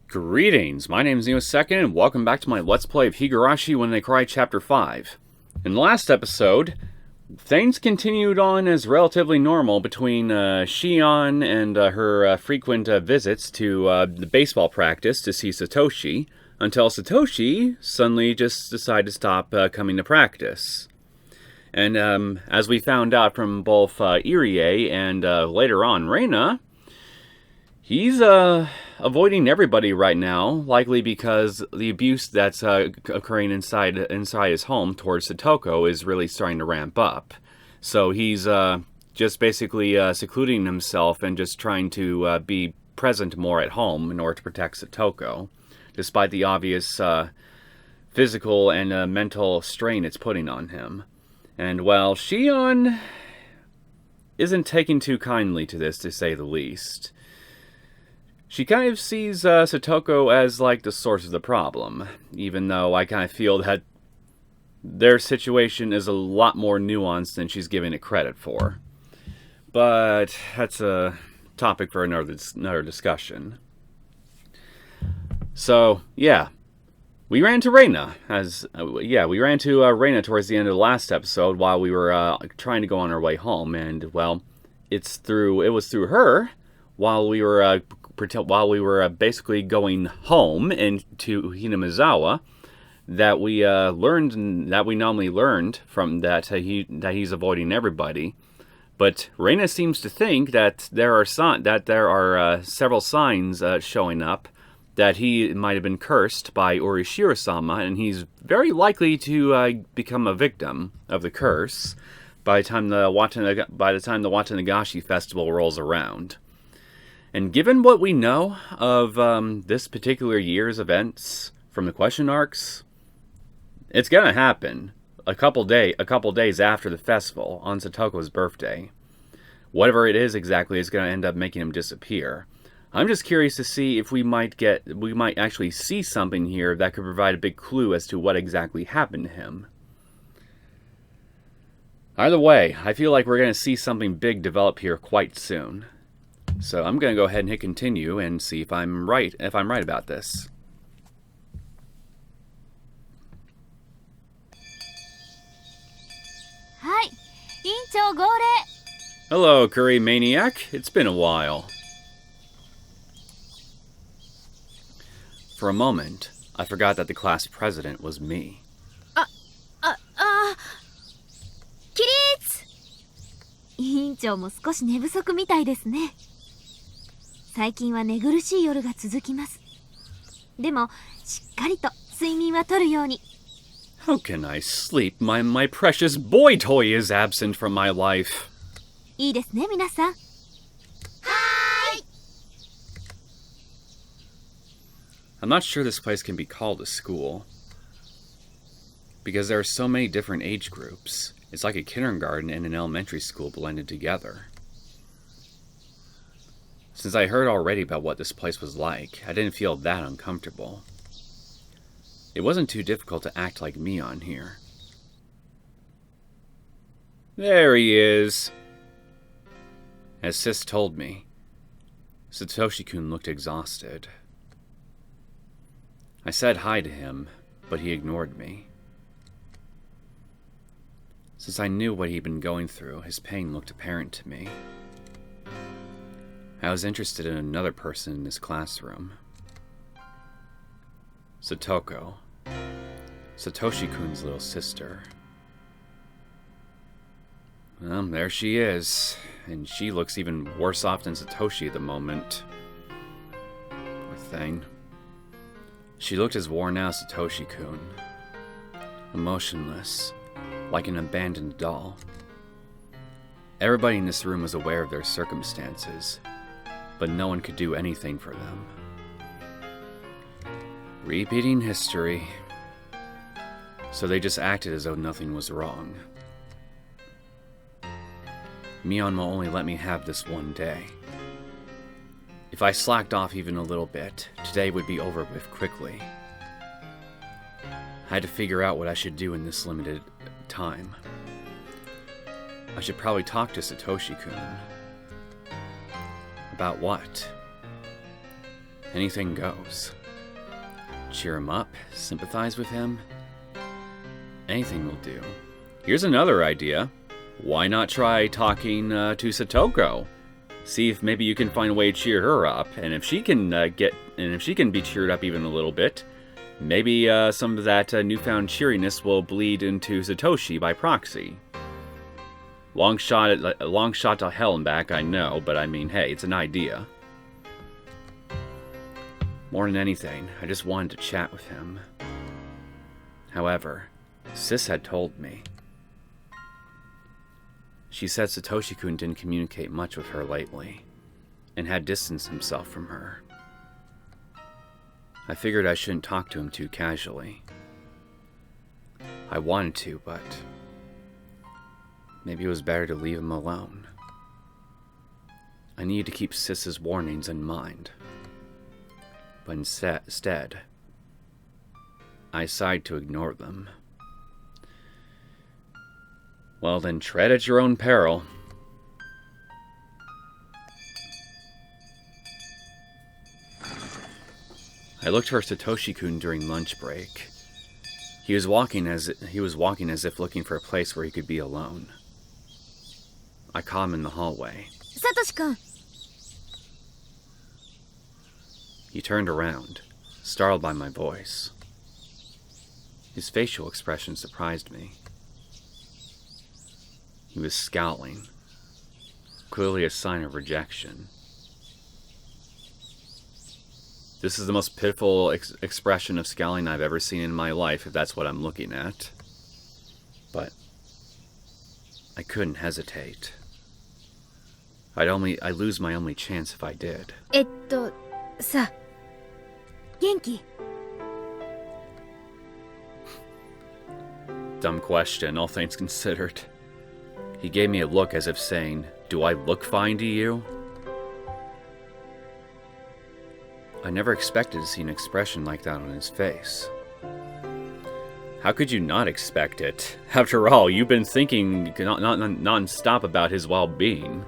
Greetings, my name is Neosekken, and welcome back to my Let's Play of Higurashi When They Cry Chapter 5. In the last episode, things continued on as relatively normal between Shion and her frequent visits to the baseball practice to see Satoshi, until Satoshi suddenly just decided to stop coming to practice. And as we found out from both Irie and later on Reina, he's avoiding everybody right now, likely because the abuse that's occurring inside his home towards Satoko is really starting to ramp up. So he's just basically secluding himself and just trying to be present more at home in order to protect Satoko, despite the obvious physical and mental strain it's putting on him. And while Shion isn't taking too kindly to this, to say the least, she kind of sees Satoko as like the source of the problem, even though I kind of feel that their situation is a lot more nuanced than she's giving it credit for. But that's a topic for another discussion. So, yeah. We ran to Reina, Reina towards the end of the last episode while we were trying to go on our way home, and, well, it was through her while we were basically going home into Hinamizawa that we normally learned from that he's avoiding everybody. But Reina seems to think that there are several signs showing up that he might have been cursed by Urishiro-sama, and he's very likely to become a victim of the curse by the time the Watanagashi festival rolls around. And given what we know of this particular year's events from the question arcs, it's gonna happen a couple days after the festival on Satoko's birthday. Whatever it is exactly is gonna end up making him disappear. I'm just curious to see if we might actually see something here that could provide a big clue as to what exactly happened to him. Either way, I feel like we're gonna see something big develop here quite soon. So I'm going to go ahead and hit continue and see if I'm right about this. Hi, Incho Gore. Hello, Curry Maniac. It's been a while. For a moment, I forgot that the class president was me.起立! 委員長も少し寝不足みたいですね。最近は寝苦しい夜が続きます。でも、しっかりと睡眠はとるように。How can I sleep? My precious boy toy is absent from my life. いいですね、皆さん。はーい。I'm not sure this place can be called a school, because there are so many different age groups. It's like a kindergarten and an elementary school blended together. Since I heard already about what this place was like, I didn't feel that uncomfortable. It wasn't too difficult to act like Mion here. There he is. As Sis told me, Satoshi-kun looked exhausted. I said hi to him, but he ignored me. Since I knew what he'd been going through, his pain looked apparent to me. I was interested in another person in this classroom. Satoko. Satoshi-kun's little sister. Well, there she is, and she looks even worse off than Satoshi at the moment. Poor thing. She looked as worn out as Satoshi-kun. Emotionless, like an abandoned doll. Everybody in this room was aware of their circumstances, but no one could do anything for them. Repeating history. So they just acted as though nothing was wrong. Mion will only let me have this one day. If I slacked off even a little bit, today would be over with quickly. I had to figure out what I should do in this limited time. I should probably talk to Satoshi-kun. About what? Anything goes. Cheer him up, sympathize with him. Anything will do. Here's another idea. Why not try talking to Satoko? See if maybe you can find a way to cheer her up, and if she can be cheered up even a little bit, maybe some of that newfound cheeriness will bleed into Satoshi by proxy. Long shot to hell and back, I know, but I mean, hey, it's an idea. More than anything, I just wanted to chat with him. However, Sis had told me. She said Satoshi-kun didn't communicate much with her lately, and had distanced himself from her. I figured I shouldn't talk to him too casually. I wanted to, but maybe it was better to leave him alone. I needed to keep Sis's warnings in mind. But instead, I decided to ignore them. Well then, tread at your own peril. I looked for Satoshi-kun during lunch break. He was walking as if looking for a place where he could be alone. I caught him in the hallway. Satoshi-kun! He turned around, startled by my voice. His facial expression surprised me. He was scowling, clearly a sign of rejection. This is the most pitiful expression of scowling I've ever seen in my life, if that's what I'm looking at. But I couldn't hesitate. I'd lose my only chance if I did. さ、元気? Dumb question, all things considered. He gave me a look as if saying, "Do I look fine to you?" I never expected to see an expression like that on his face. How could you not expect it? After all, you've been thinking non-stop about his well-being.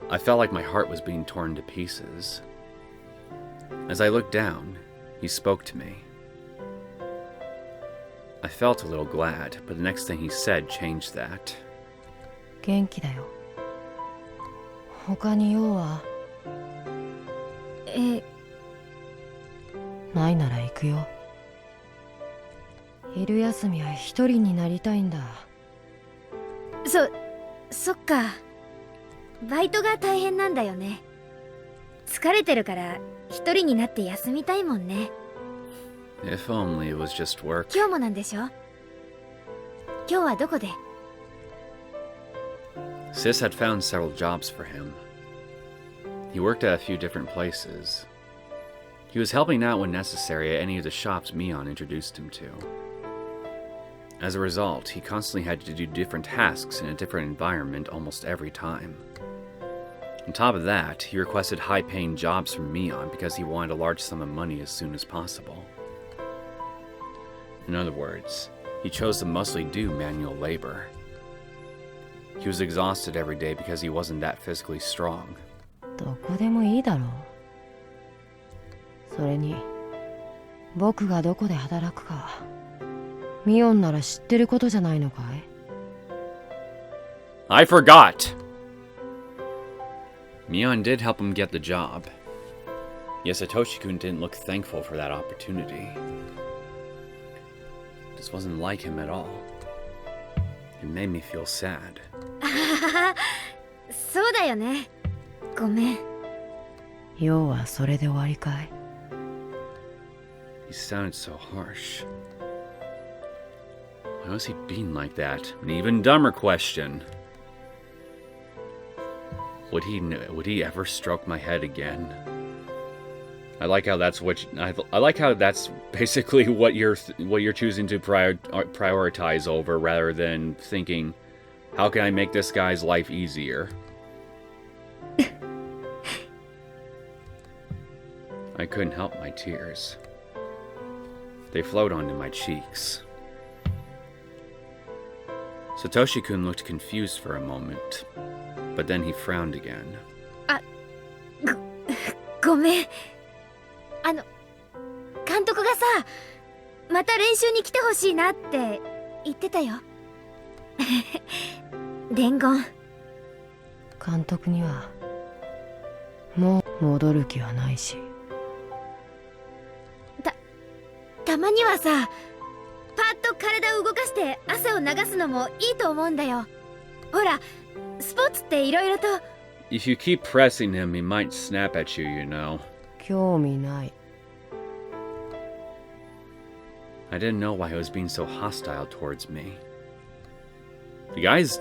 I felt like my heart was being torn to pieces. As I looked down, he spoke to me. I felt a little glad, but the next thing he said changed that. 元気だよ。他に用はないなら行くよ。昼休みは一人になりたいんだ。そっか。バイトが大変なんだよね。疲れてるから一人になって休みたいもんね。If only it was just work. 今日もなんでしょ？今日はどこで？ Sis had found several jobs for him. He worked at a few different places. He was helping out when necessary at any of the shops Mion introduced him to. As a result, he constantly had to do different tasks in a different environment almost every time. On top of that, he requested high-paying jobs from Mion because he wanted a large sum of money as soon as possible. In other words, he chose to mostly do manual labor. He was exhausted every day because he wasn't that physically strong. どこでもいいだろう。それに、僕がどこで働くか、ミオンなら知ってることじゃないのかい？ I forgot! Mion did help him get the job. Yet Satoshi-kun didn't look thankful for that opportunity. This wasn't like him at all. It made me feel sad. そうだよね。ごめん。要はそれで終わりかい？ He sounded so harsh. Why was he being like that? An even dumber question. Would he ever stroke my head again? I like how that's basically what you're choosing to prioritize over, rather than thinking, how can I make this guy's life easier? I couldn't help my tears. They flowed onto my cheeks. Satoshi-kun looked confused for a moment, but then he frowned again. ごめん。監督がさ、また練習に来てほしいなって言ってたよ。伝言。監督にはもう戻る気はないし。たまにはさ、パッと体を動かして汗を流すのもいいと思うんだよ。ほら、スポーツっていろいろと。If you keep pressing him, he might snap at you, you know. 興味ない。I didn't know why he was being so hostile towards me. The guy's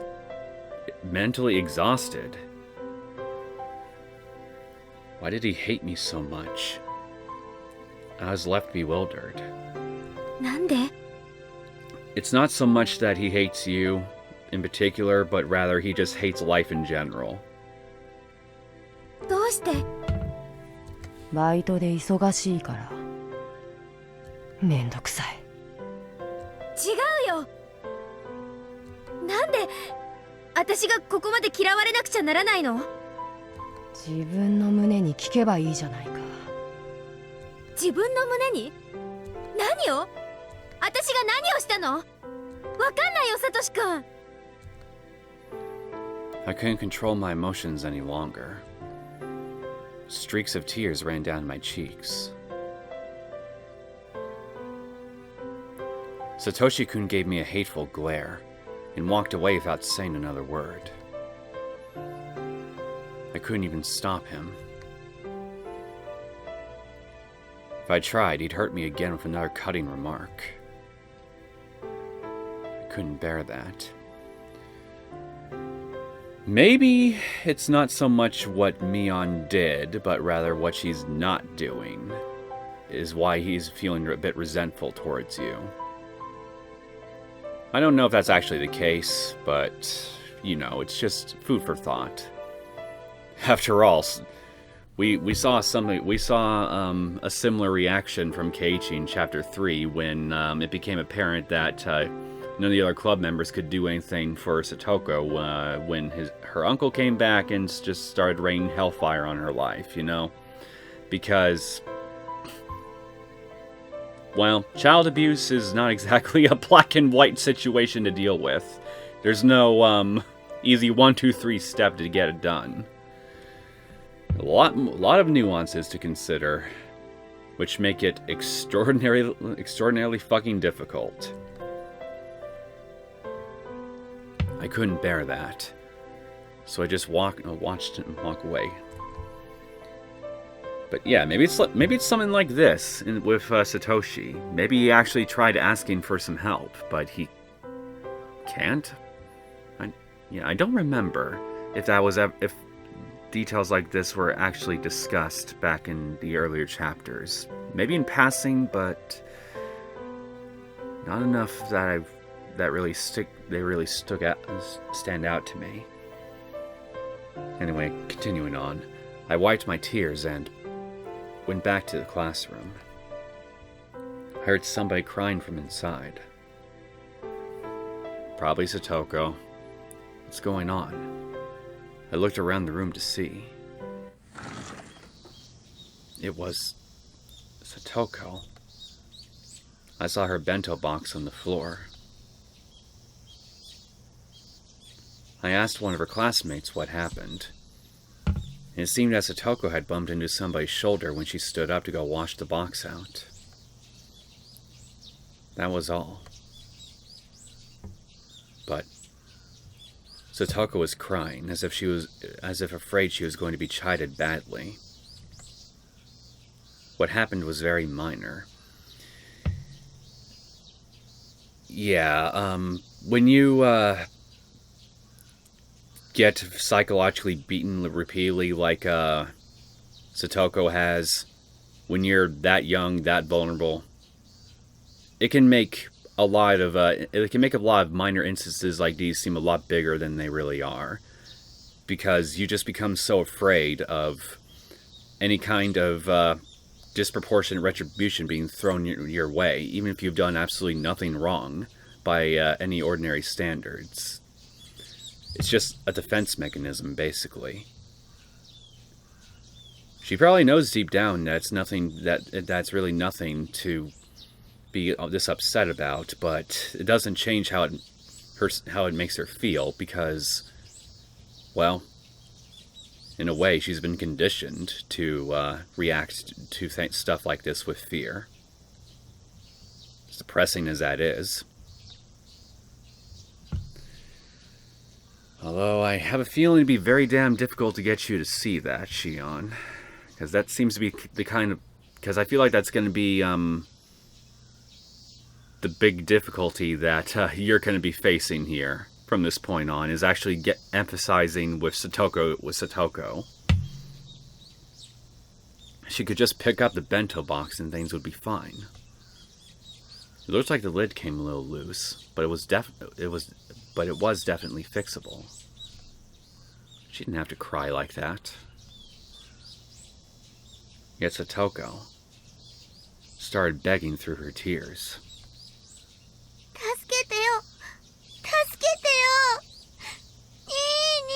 mentally exhausted. Why did he hate me so much? I was left bewildered. なんで？ It's not so much that he hates you in particular, but rather he just hates life in general. どうして？バイトで忙しいから。めんどくさい。違うよ。なんで私がここまで嫌われなくちゃならないの？自分の胸に聞けばいいじゃないか。自分の胸に？何を？私が何をしたの？わかんないよ、サトシ君。I couldn't control my emotions any longer. Streaks of tears ran down my cheeks. Satoshi-kun gave me a hateful glare and walked away without saying another word. I couldn't even stop him. If I tried, he'd hurt me again with another cutting remark. I couldn't bear that. Maybe it's not so much what Mion did, but rather what she's not doing, is why he's feeling a bit resentful towards you. I don't know if that's actually the case, but, you know, it's just food for thought. After all, we saw a similar reaction from Keiichi in Chapter 3 when it became apparent that none of the other club members could do anything for Satoko when her uncle came back and just started raining hellfire on her life, you know? Because, well, child abuse is not exactly a black and white situation to deal with. There's no easy 1, 2, 3 step to get it done. A lot of nuances to consider, which make it extraordinarily fucking difficult. I couldn't bear that, so I just watched him walk away. But yeah, maybe it's something like this with Satoshi. Maybe he actually tried asking for some help, but he can't. I don't remember if details like this were actually discussed back in the earlier chapters. Maybe in passing, but not enough that they really stand out to me. Anyway, continuing on, I wiped my tears and went back to the classroom. I heard somebody crying from inside. Probably Satoko. What's going on? I looked around the room to see. It was Satoko. I saw her bento box on the floor. I asked one of her classmates what happened. It seemed that Satoko had bumped into somebody's shoulder when she stood up to go wash the box out. That was all. But Satoko was crying, as if afraid she was going to be chided badly. What happened was very minor. Yeah, when you get psychologically beaten repeatedly like Satoko has, when you're that young, that vulnerable, it can make a lot of minor instances like these seem a lot bigger than they really are, because you just become so afraid of any kind of disproportionate retribution being thrown your way, even if you've done absolutely nothing wrong by any ordinary standards. It's just a defense mechanism, basically. She probably knows deep down that's that's really nothing to be this upset about, but it doesn't change how it makes her feel because, well, in a way, she's been conditioned to react to stuff like this with fear. As depressing as that is. Although I have a feeling it'd be very damn difficult to get you to see that, Shion. Because that seems to be the kind of... Because I feel like that's going to be the big difficulty that you're going to be facing here from this point on, is actually emphasizing with Satoko. She could just pick up the bento box and things would be fine. It looks like the lid came a little loose, but it was definitely fixable. She didn't have to cry like that. Yet Satoko started begging through her tears. 助けてよ助けてよニーニ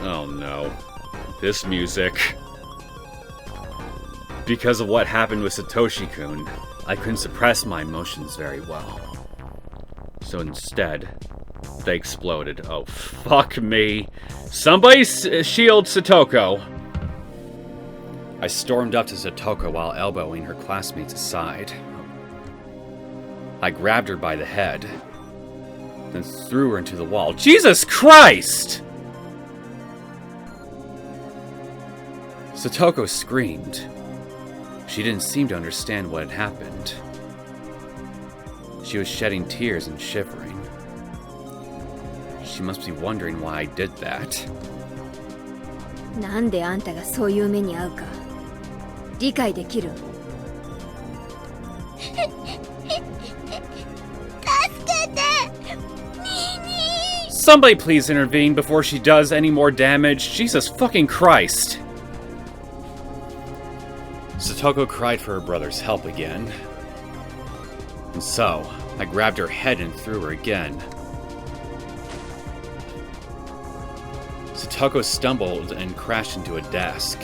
ー Oh no. This music. Because of what happened with Satoshi-kun, I couldn't suppress my emotions very well. So instead, they exploded. Oh, fuck me. Somebody shield Satoko. I stormed up to Satoko while elbowing her classmates aside. I grabbed her by the head, then threw her into the wall. Jesus Christ! Satoko screamed. She didn't seem to understand what had happened. She was shedding tears and shivering. She must be wondering why I did that. なんであんたがそういう目に遭うか理解できる助けてニーニー Somebody please intervene before she does any more damage. Jesus fucking Christ. Satoko cried for her brother's help again. And so, I grabbed her head and threw her again. Satoko stumbled and crashed into a desk.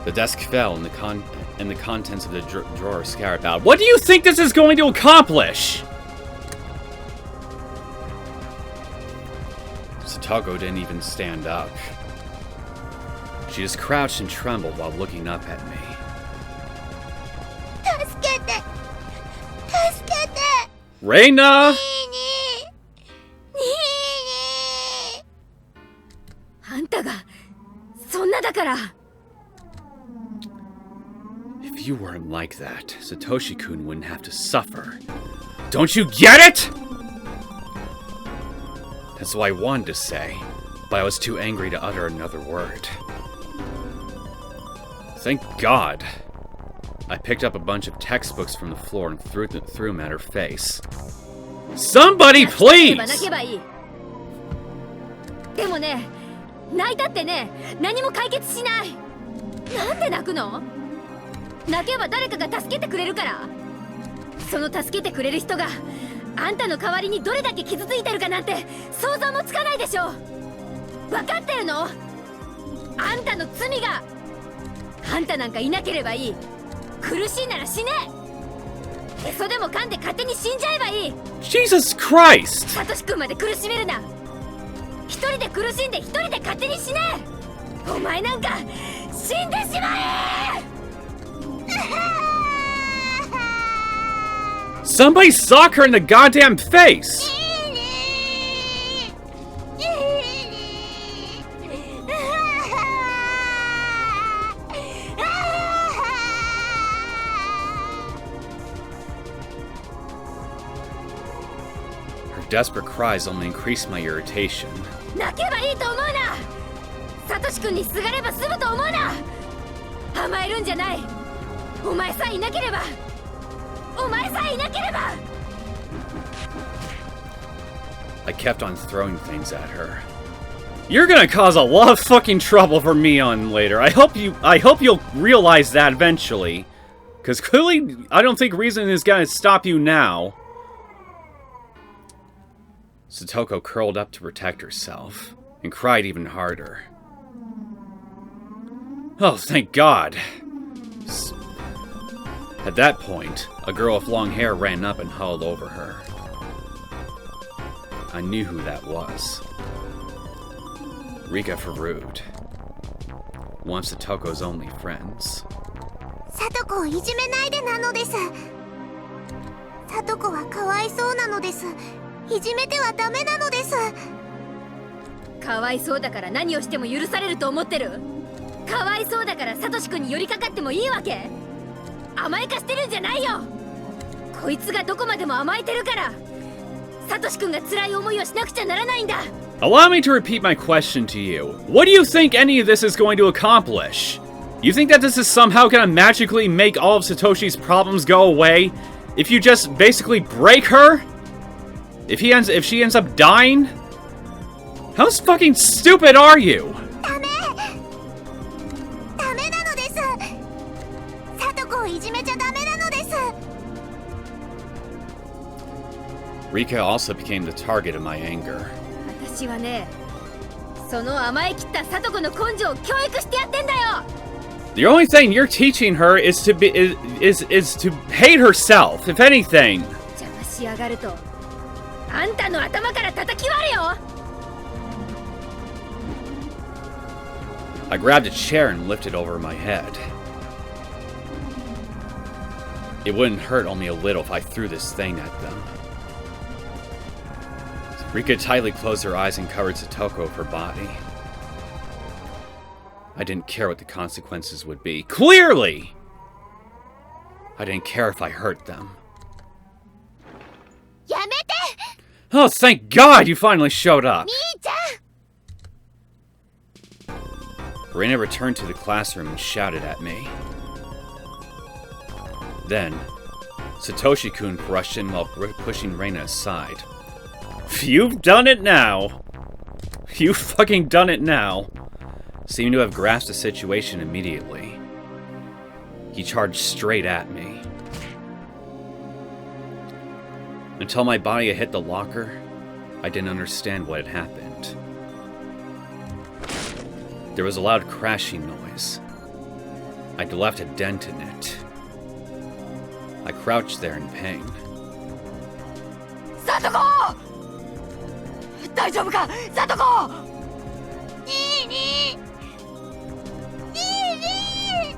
The desk fell and the contents of the drawer scattered out. What do you think this is going to accomplish? Satoko didn't even stand up. She just crouched and trembled while looking up at me. 助けて助けて Reina! ニーニーニーニーあんたがそんなだから If you weren't like that, Satoshi-kun wouldn't have to suffer. Don't you get it? That's what I wanted to say, but I was too angry to utter another word. Thank God. I picked up a bunch of textbooks from the floor and threw them at her face. Somebody please! でもね、泣いたってね、何も解決しない。なんで泣くの？泣けば誰かが助けてくれるから。その助けてくれる人があんたの代わりにどれだけ傷ついてるかなんて想像もつかないでしょ。分かってるの？あんたの罪が。あんたなんかいなければいい。苦しいなら死ね。へそでも噛んで勝手に死んじゃえばいい。Jesus Christ! サトシ君まで苦しめるな。一人で苦しんで一人で勝手に死ね。お前なんか死んでしまえ。Somebody sock her in the goddamn face! Her desperate cries only increased my irritation. 泣けばいいと思うな。サトシ君にすがれば済むと思うな。甘えるんじゃない。お前さえいなければ。お前さえいなければ。I kept on throwing things at her. You're gonna cause a lot of fucking trouble for Mion later. I hope you'll realize that eventually. Because clearly, I don't think reason is gonna stop you now. Satoko curled up to protect herself, and cried even harder. Oh, thank God. At that point, a girl with long hair ran up and huddled over her. I knew who that was. Rika Farud. One of Satoko's only friends. サトコをいじめないでなのです。サトコはかわいそうなのです。いじめてはダメなのです。かわいそうだから何をしても許されると思ってる？かわいそうだからサトシ君に寄りかかってもいいわけ？甘やかしてるんじゃないよ。こいつがどこまでも甘えてるから、サトシ君が辛い思いをしなくちゃならないんだ。Allow me to repeat my question to you. What do you think any of this is going to accomplish? You think that this is somehow going to magically make all of Satoshi's problems go away? If you just basically break her? If she ends up dying? How fucking stupid are you? ダメなのです。サトコをいじめちゃダメなのです。Rika also became the target of my anger. 私はね、その甘えきったサトコの根性を教育してやってんだよ。The only thing you're teaching her is to hate herself, if anything. 邪魔しやがると、あんたの頭から叩き割るよ。I grabbed a chair and lifted over my head. It wouldn't hurt only a little if I threw this thing at them. Rika tightly closed her eyes and covered Satoko with her body. I didn't care what the consequences would be. Clearly! I didn't care if I hurt them. やめて! Oh, thank God you finally showed up! 兄ちゃん! Reina returned to the classroom and shouted at me. Then, Satoshi-kun rushed in while pushing Reina aside. You've done it now! You've fucking done it now! Seemed to have grasped the situation immediately. He charged straight at me. Until my body had hit the locker, I didn't understand what had happened. There was a loud crashing noise. I'd left a dent in it. I crouched there in pain. Satoko! 大丈夫か? Satoko! ニーニー! ニーニー!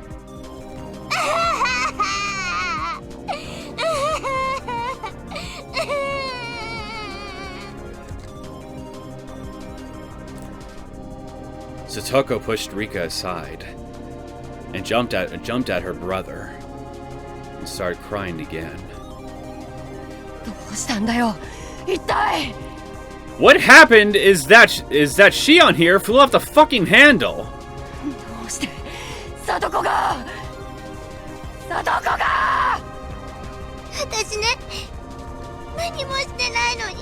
Satoko pushed Rika aside and jumped at her brother and started crying again. どうしたんだよ、一体! What happened is that Shion here flew off the fucking handle. どうしてサトコが私ね、何もしてないのに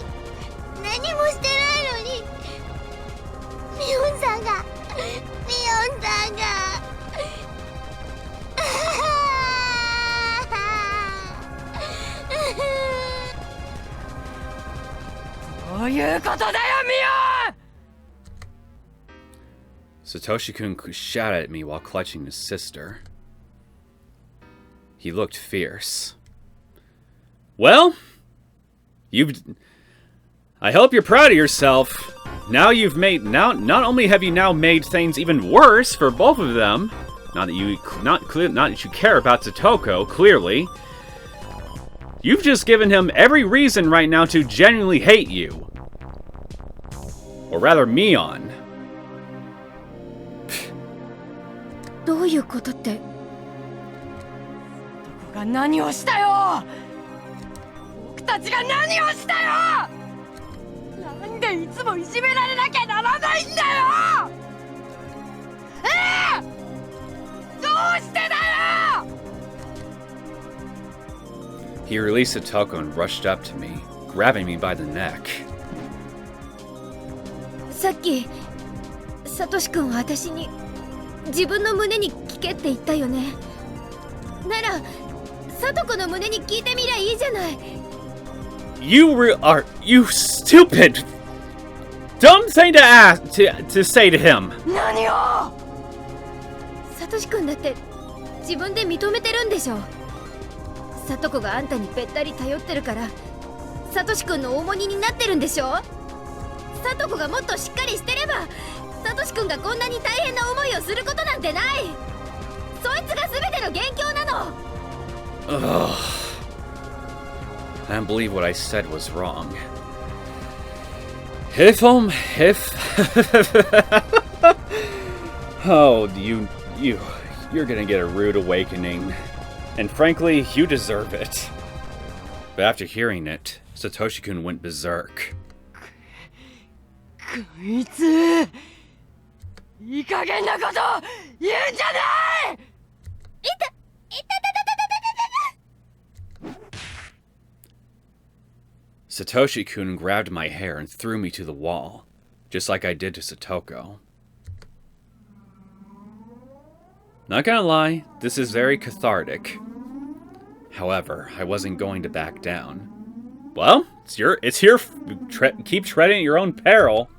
ミオンさんがどういうことだよ、ミオン! Satoshi-kun shouted at me while clutching his sister. He looked fierce. Well, I hope you're proud of yourself. Not only have you now made things even worse for both of them, not that you care about Satoko, clearly. You've just given him every reason right now to genuinely hate you. Or rather, Mion. どういうことって？どこが何をしたよ！僕たちが何をしたよ！なんでいつもいじめられなきゃならないんだよ！どうしてだよ！ He released Satoko and rushed up to me, grabbing me by the neck. さっきサトシ君は私に自分の胸に聞けって言ったよね。ならサトコの胸に聞いてみりゃいいじゃない。 You stupid dumb thing to say to him. 何を。サトシ君だって自分で認めてるんでしょ。サトコがあんたにべったり頼ってるからサトシ君の重荷になってるんでしょ。サトコがもっとしっかりしてればサトシ君がこんなに大変な思いをすることなんてない。そいつが全ての元凶なの。 Ugh. I don't believe what I said was wrong. If Oh, you're gonna get a rude awakening. And frankly, you deserve it. But after hearing it, Satoshi-kun went berserk. こいついい加減なこと言うんじゃない。Satoshi-kun grabbed my hair and threw me to the wall, just like I did to Satoko. Not gonna lie, this is very cathartic. However, I wasn't going to back down. Well, it's here. Keep treading at your own peril.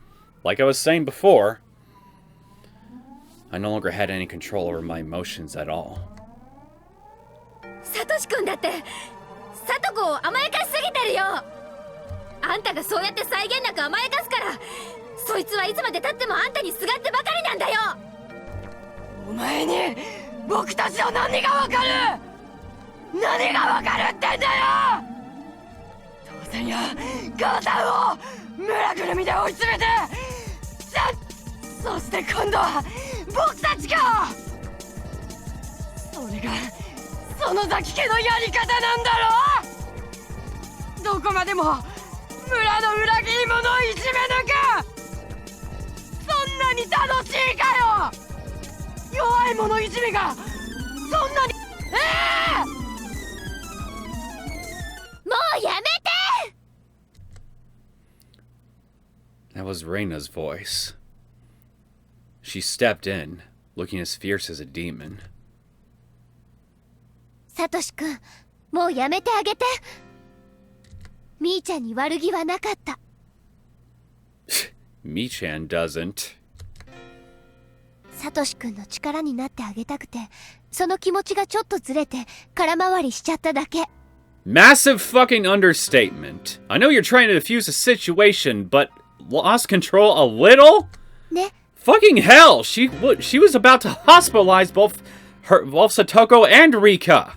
Like I was saying before, I no longer had any control over my emotions at all. サトシ君だってサトコを甘やかしすぎてるよ。あんたがそうやって際限なく甘やかすからそいつはいつまでたってもあんたにすがってばかりなんだよ。お前に僕たちの何がわかる。何がわかるってんだよ。当然や母さんを村ぐるみで追い詰めてそして今度は僕たちか。それがその崎家のやり方なんだろ。どこまでも村の裏切り者をいじめ抜く。そんなに楽しいかよ。弱い者いじめがそんなに。もうやめて。 That was Reina's voice. She stepped in, looking as fierce as a demon. サトシ君、もうやめてあげて。みーちゃんに悪気はなかった。Mi-chan doesn't. サトシ君の力になってあげたくて、その気持ちがちょっとずれて空回りしちゃっただけ。 Massive fucking understatement. I know you're trying to defuse the situation, but lost control a little? ね。 Fucking hell! She was about to hospitalize both Satoko and Rika.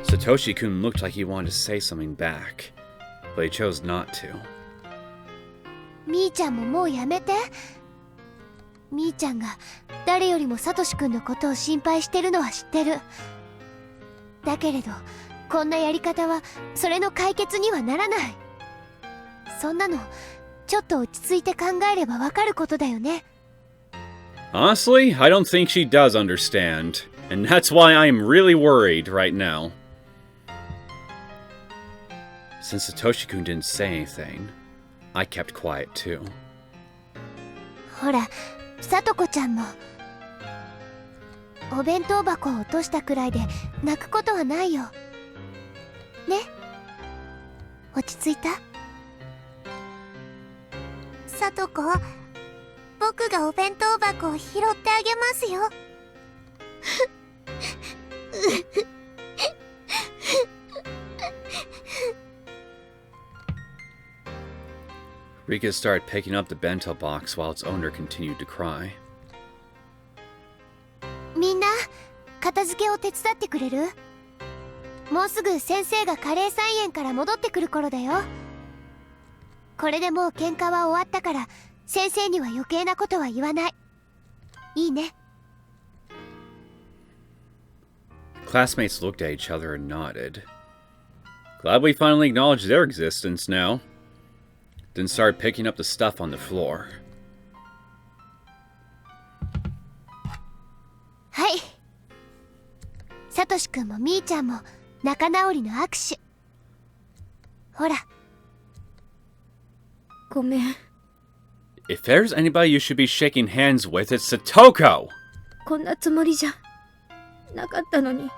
Satoshi-kun looked like he wanted to say something back, but he chose not to. みーちゃんももうやめて。みーちゃんが誰よりもサトシ君のことを心配してるのは知ってる。だけれどこんなやり方はそれの解決にはならない。そんなのちょっと落ち着いて考えればわかることだよね。 Honestly, I don't think she does understand, and that's why I'm really worried right now. Since Satoshi-kun didn't say anything, I kept quiet too. ほら、サトコちゃんもお弁当箱を落としたくらいで泣くことはないよ。ね？落ち着いた？サトコ、僕がお弁当箱を拾ってあげますよ。Rika started picking up the bento box while its owner continued to cry. みんな、片付けを手伝ってくれる？もうすぐ先生がカレー菜園から戻ってくる頃だよ。これでもう喧嘩は終わったから先生には余計なことは言わない。いいね。 Classmates looked at each other and nodded. Glad we finally acknowledged their existence now. Then started picking up the stuff on the floor. はい。サトシ君もみーちゃんも仲直りの握手。ほら。ごめん。 If there's anybody you should be shaking hands with, it's Satoko! こんなつもりじゃなかったのに。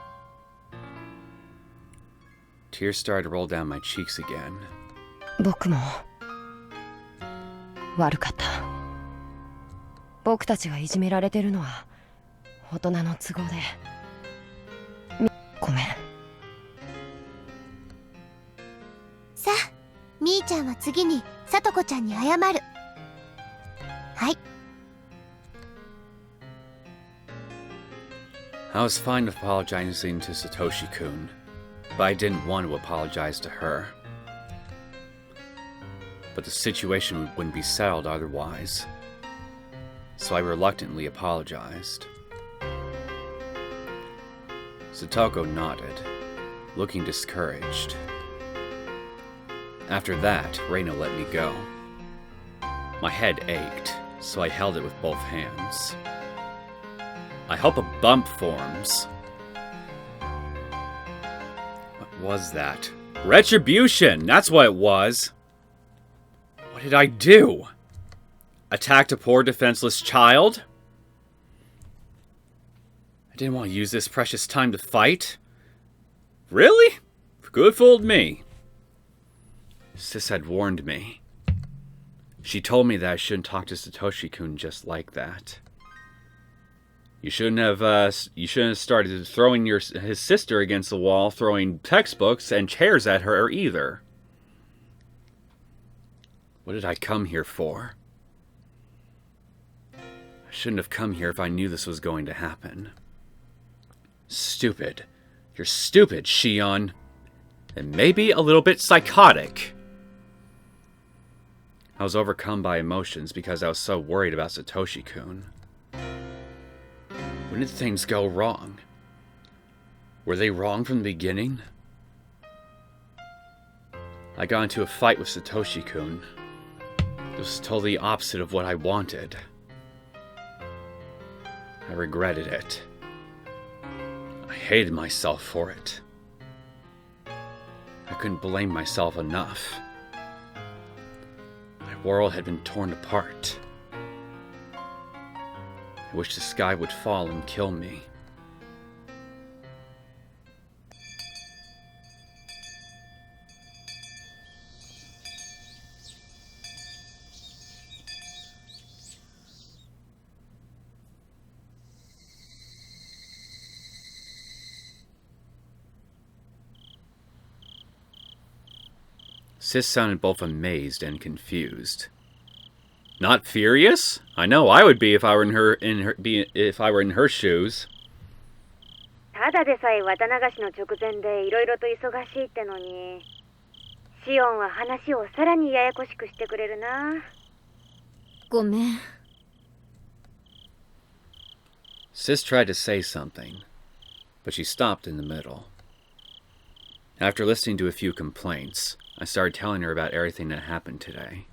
Tears started to roll down my cheeks again. 僕も悪かった。僕たちがいじめられてるのは大人の都合で。ごめん。さあ、みーちゃんは次にさとこちゃんに謝る。はい。 I was fine with apologizing to Satoshi-kun, but I didn't want to apologize to her. But the situation wouldn't be settled otherwise, so I reluctantly apologized. Satoko nodded, looking discouraged. After that, Reina let me go. My head ached, so I held it with both hands. I hope a bump forms. What was that? Retribution! That's what it was! What did I do? Attacked a poor defenseless child? I didn't want to use this precious time to fight. Really? Good fooled me. Sis had warned me. She told me that I shouldn't talk to Satoshi-kun just like that. You shouldn't have started throwing his sister against the wall, throwing textbooks and chairs at her either. What did I come here for? I shouldn't have come here if I knew this was going to happen. Stupid. You're stupid, Shion. And maybe a little bit psychotic. I was overcome by emotions because I was so worried about Satoshi-kun. When did things go wrong? Were they wrong from the beginning? I got into a fight with Satoshi-kun. It was totally opposite of what I wanted. I regretted it. I hated myself for it. I couldn't blame myself enough. My world had been torn apart. I wish the sky would fall and kill me. Sis sounded both amazed and confused. Not furious? I know I would be if I were in her shoes. ただでさえ綿流しの直前でいろいろと忙しいってのに、シオンは話をさらにややこしくしてくれるな。ごめん。 Sis tried to say something, but she stopped in the middle. After listening to a few complaints, I started telling her about everything that happened today.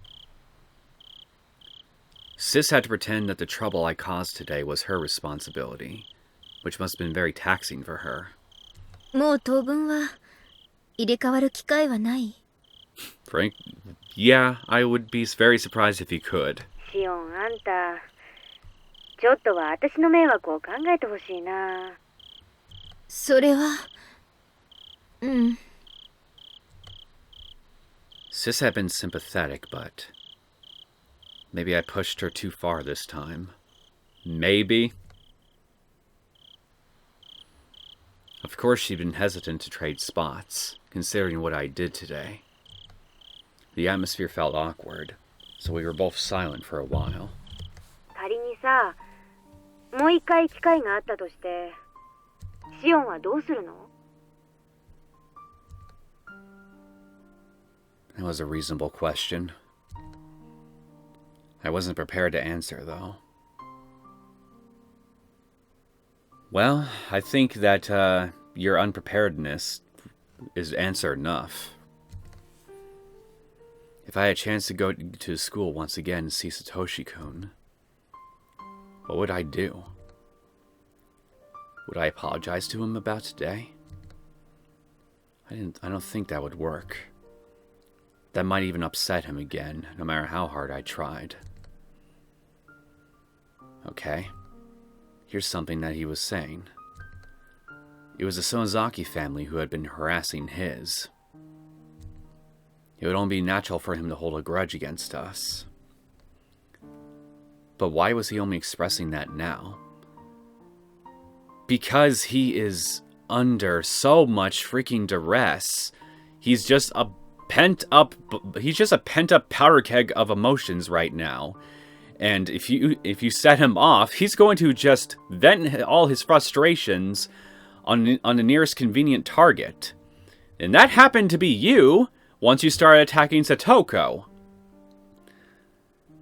Sis had to pretend that the trouble I caused today was her responsibility, which must have been very taxing for her. もう当分は入れ替わる機会はない。 Frank, yeah, I would be very surprised if he could. シオン、あんた、ちょっとは私の迷惑を考えてほしいな。それは、うん。 Sis had been sympathetic, but maybe I pushed her too far this time. Maybe. Of course, she'd been hesitant to trade spots, considering what I did today. The atmosphere felt awkward, so we were both silent for a while. 仮にさ、もう一回機会があったとして、シオンはどうするの？ That was a reasonable question. I wasn't prepared to answer, though. Well, I think that your unpreparedness is answer enough. If I had a chance to go to school once again and see Satoshi-kun, what would I do? Would I apologize to him about today? I don't think that would work. That might even upset him again, no matter how hard I tried. Okay. Here's something that he was saying. It was the Sonozaki family who had been harassing his. It would only be natural for him to hold a grudge against us. But why was he only expressing that now? Because he is under so much freaking duress. He's just a pent-up powder keg of emotions right now. And if you set him off, he's going to just vent all his frustrations on the nearest convenient target. And that happened to be you once you started attacking Satoko.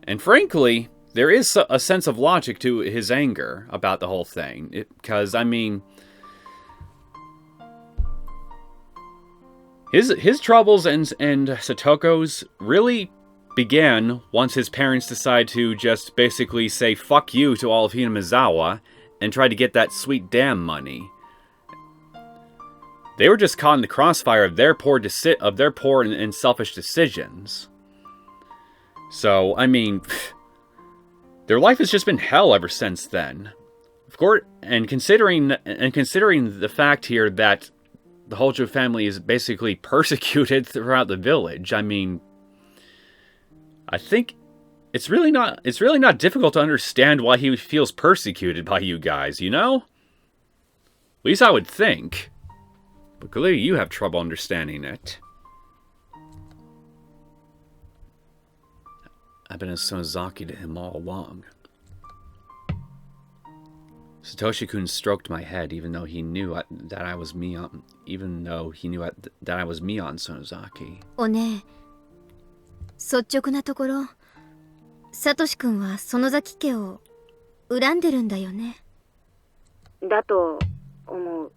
And frankly, there is a sense of logic to his anger about the whole thing. Because, I mean, his troubles and Satoko's really began once his parents decided to just basically say fuck you to all of Hinamizawa and try to get that sweet damn money. They were just caught in the crossfire of their poor and selfish decisions. So, I mean, their life has just been hell ever since then. Of course, and considering the fact here that the Hojo family is basically persecuted throughout the village, I mean, I think it's really not difficult to understand why he feels persecuted by you guys, you know? At least I would think. But clearly you have trouble understanding it. I've been a Sonozaki to him all along. Satoshi-kun stroked my head even though he knew that I was Mion, that I was Mion Sonozaki. おねえ、率直なところ、サトシ君は園崎家を恨んでるんだよね。だと思う。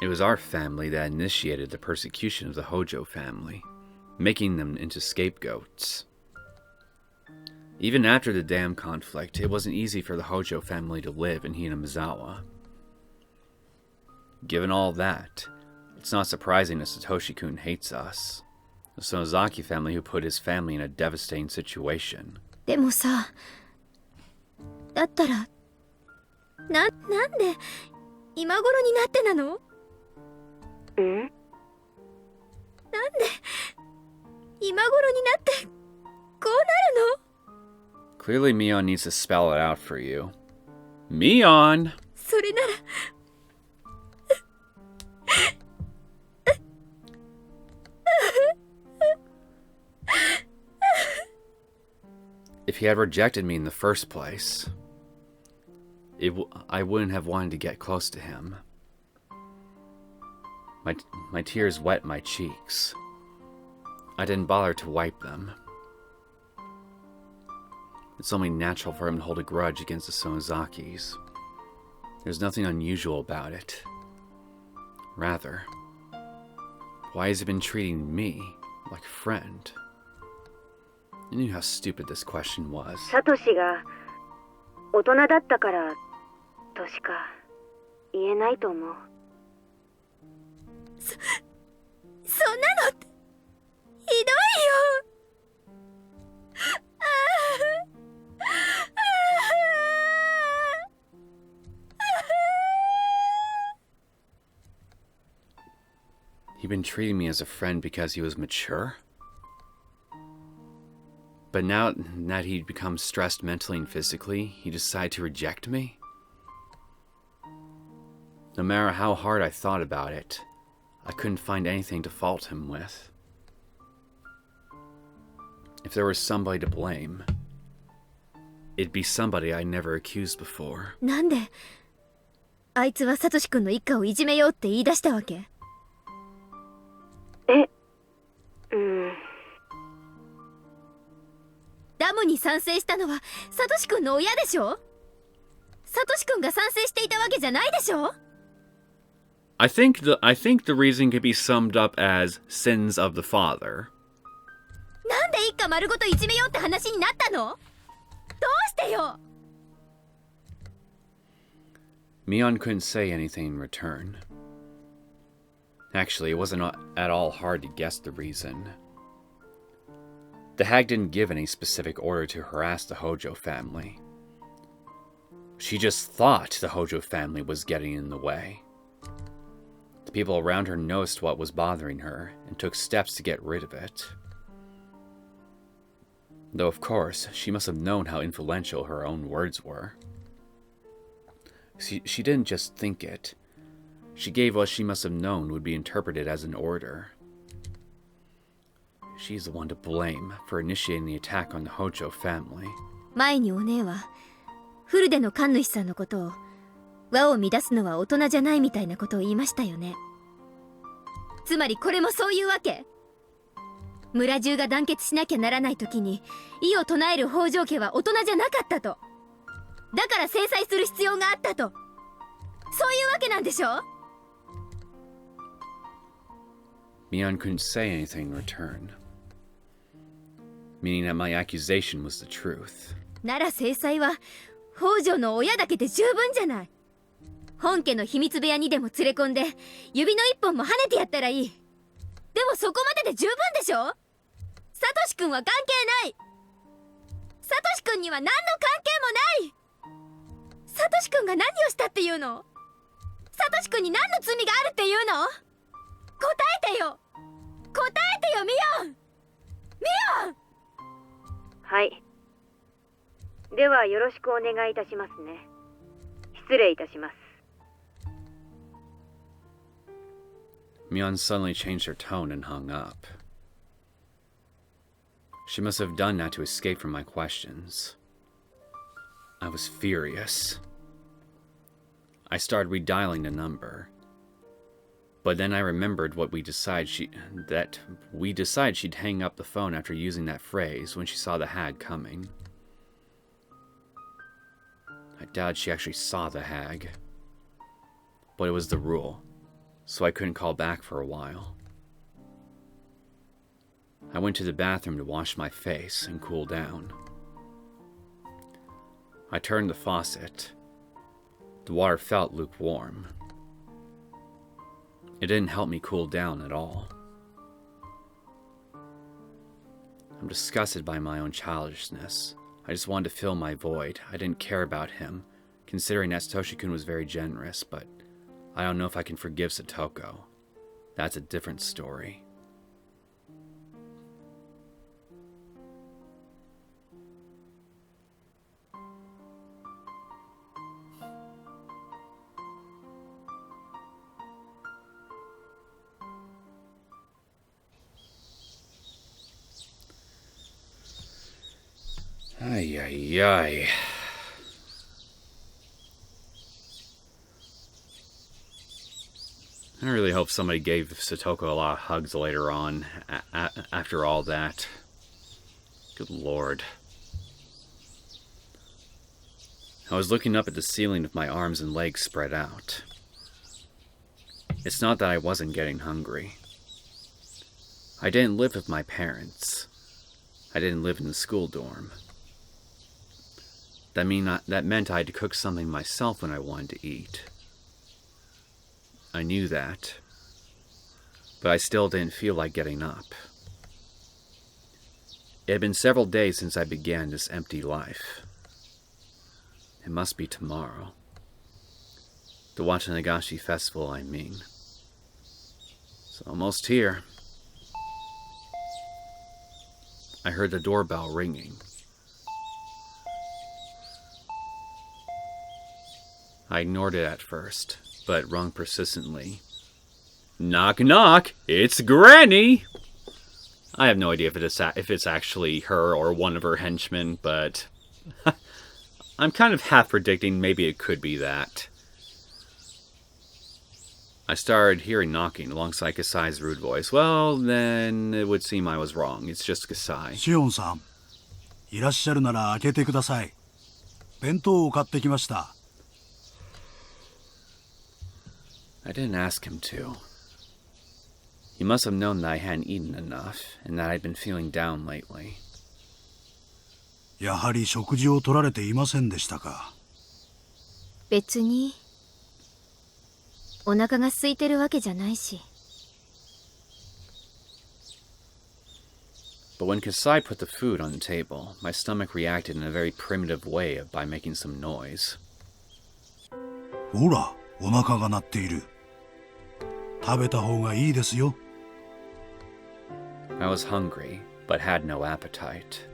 It was our family that initiated the persecution of the Hojo family, making them into scapegoats. Even after the dam conflict, it wasn't easy for the Hojo family to live in Hinamizawa. Given all that, it's not surprising that Satoshi-kun hates us. The Sonozaki family who put his family in a devastating situation. でもさ、だったら、なんで今頃になってなの？ん？なんで今頃になってこうなるの？ Clearly Mion needs to spell it out for you. Mion! それならIf he had rejected me in the first place, I wouldn't have wanted to get close to him. My tears wet my cheeks. I didn't bother to wipe them. It's only natural for him to hold a grudge against the Sonozakis. There's nothing unusual about it. Rather, why has he been treating me like a friend? I knew how stupid this question was. サトシが大人だったからとしか言えないと思う。そんなのってひどいよ。He'd been treating me as a friend because he was mature? But now that he'd become stressed mentally and physically, he decided to reject me? No matter how hard I thought about it, I couldn't find anything to fault him with. If there was somebody to blame, it'd be somebody I never accused before. なんであいつはサトシ君の一家をいじめようって言い出したわけ？ダムに賛成したのはサトシ君の親でしょ？サトシ君が賛成していたわけじゃないでしょ？ I think the reason can be summed up as sins of the father. なんで一家丸ごといじめようって話になったの？どうしてよ？ Mion couldn't say anything in return. Actually, it wasn't at all hard to guess the reason. The hag didn't give any specific order to harass the Hojo family. She just thought the Hojo family was getting in the way. The people around her noticed what was bothering her and took steps to get rid of it. Though, of course, she must have known how influential her own words were. She didn't just think it. She gave what she must have known would be interpreted as an order. She's the one to blame for initiating the attack on the Hojo family. 前にお姉はフルデの神主さんのことを輪を乱すのは大人じゃないみたいなことを言いましたよね。つまりこれもそういうわけ。村中が団結しなきゃならない時に異を唱える北条家は大人じゃなかったと。だから制裁する必要があったと。そういうわけなんでしょ。Mion couldn't say anything in return, meaning that my accusation was the truth. なら制裁は北条の親だけで十分じゃない。本家の秘密部屋にでも連れ込んで指の一本も跳ねてやったらいい。でもそこまでで十分でしょ。サトシ君は関係ない。サトシ君には何の関係もない。サトシ君が何をしたっていうの。サトシ君に何の罪があるっていうの。答えてよ。答えてよ、ミオン。ミオン。はい。ではよろしくお願いいたしますね。失礼いたします。Mion suddenly changed her tone and hung up. She must have done that to escape from my questions. I was furious. I started redialing the number. But then I remembered what we decided she'd hang up the phone after using that phrase when she saw the hag coming. I doubted she actually saw the hag. But it was the rule, so I couldn't call back for a while. I went to the bathroom to wash my face and cool down. I turned the faucet. The water felt lukewarm. It didn't help me cool down at all. I'm disgusted by my own childishness. I just wanted to fill my void. I didn't care about him, considering that Satoshi-kun was very generous, but I don't know if I can forgive Satoko. That's a different story. Ay, ay, ay. I really hope somebody gave Satoko a lot of hugs later on, after all that. Good lord. I was looking up at the ceiling with my arms and legs spread out. It's not that I wasn't getting hungry. I didn't live with my parents. I didn't live in the school dorm. That meant I had to cook something myself when I wanted to eat. I knew that, but I still didn't feel like getting up. It had been several days since I began this empty life. It must be tomorrow. The Watanagashi festival, I mean. It's almost here. I heard the doorbell ringing. I ignored it at first, but it rung persistently. Knock, knock! It's Granny! I have no idea if it's actually her or one of her henchmen, but I'm kind of half predicting maybe it could be that. I started hearing knocking alongside Kasai's rude voice. Well, then it would seem I was wrong. It's just Kasai. Shion-san, いらっしゃるなら開けてください。弁当を買ってきました。I didn't ask him to. He must have known that I hadn't eaten enough, and that I'd been feeling down lately. やはり食事を取られていませんでしたか。別にお腹が空いてるわけじゃないし。But when Kasai put the food on the table, my stomach reacted in a very primitive way by making some noise. ほら、お腹が鳴っている。食べた方がいいですよ。I was hungry, but had no appetite.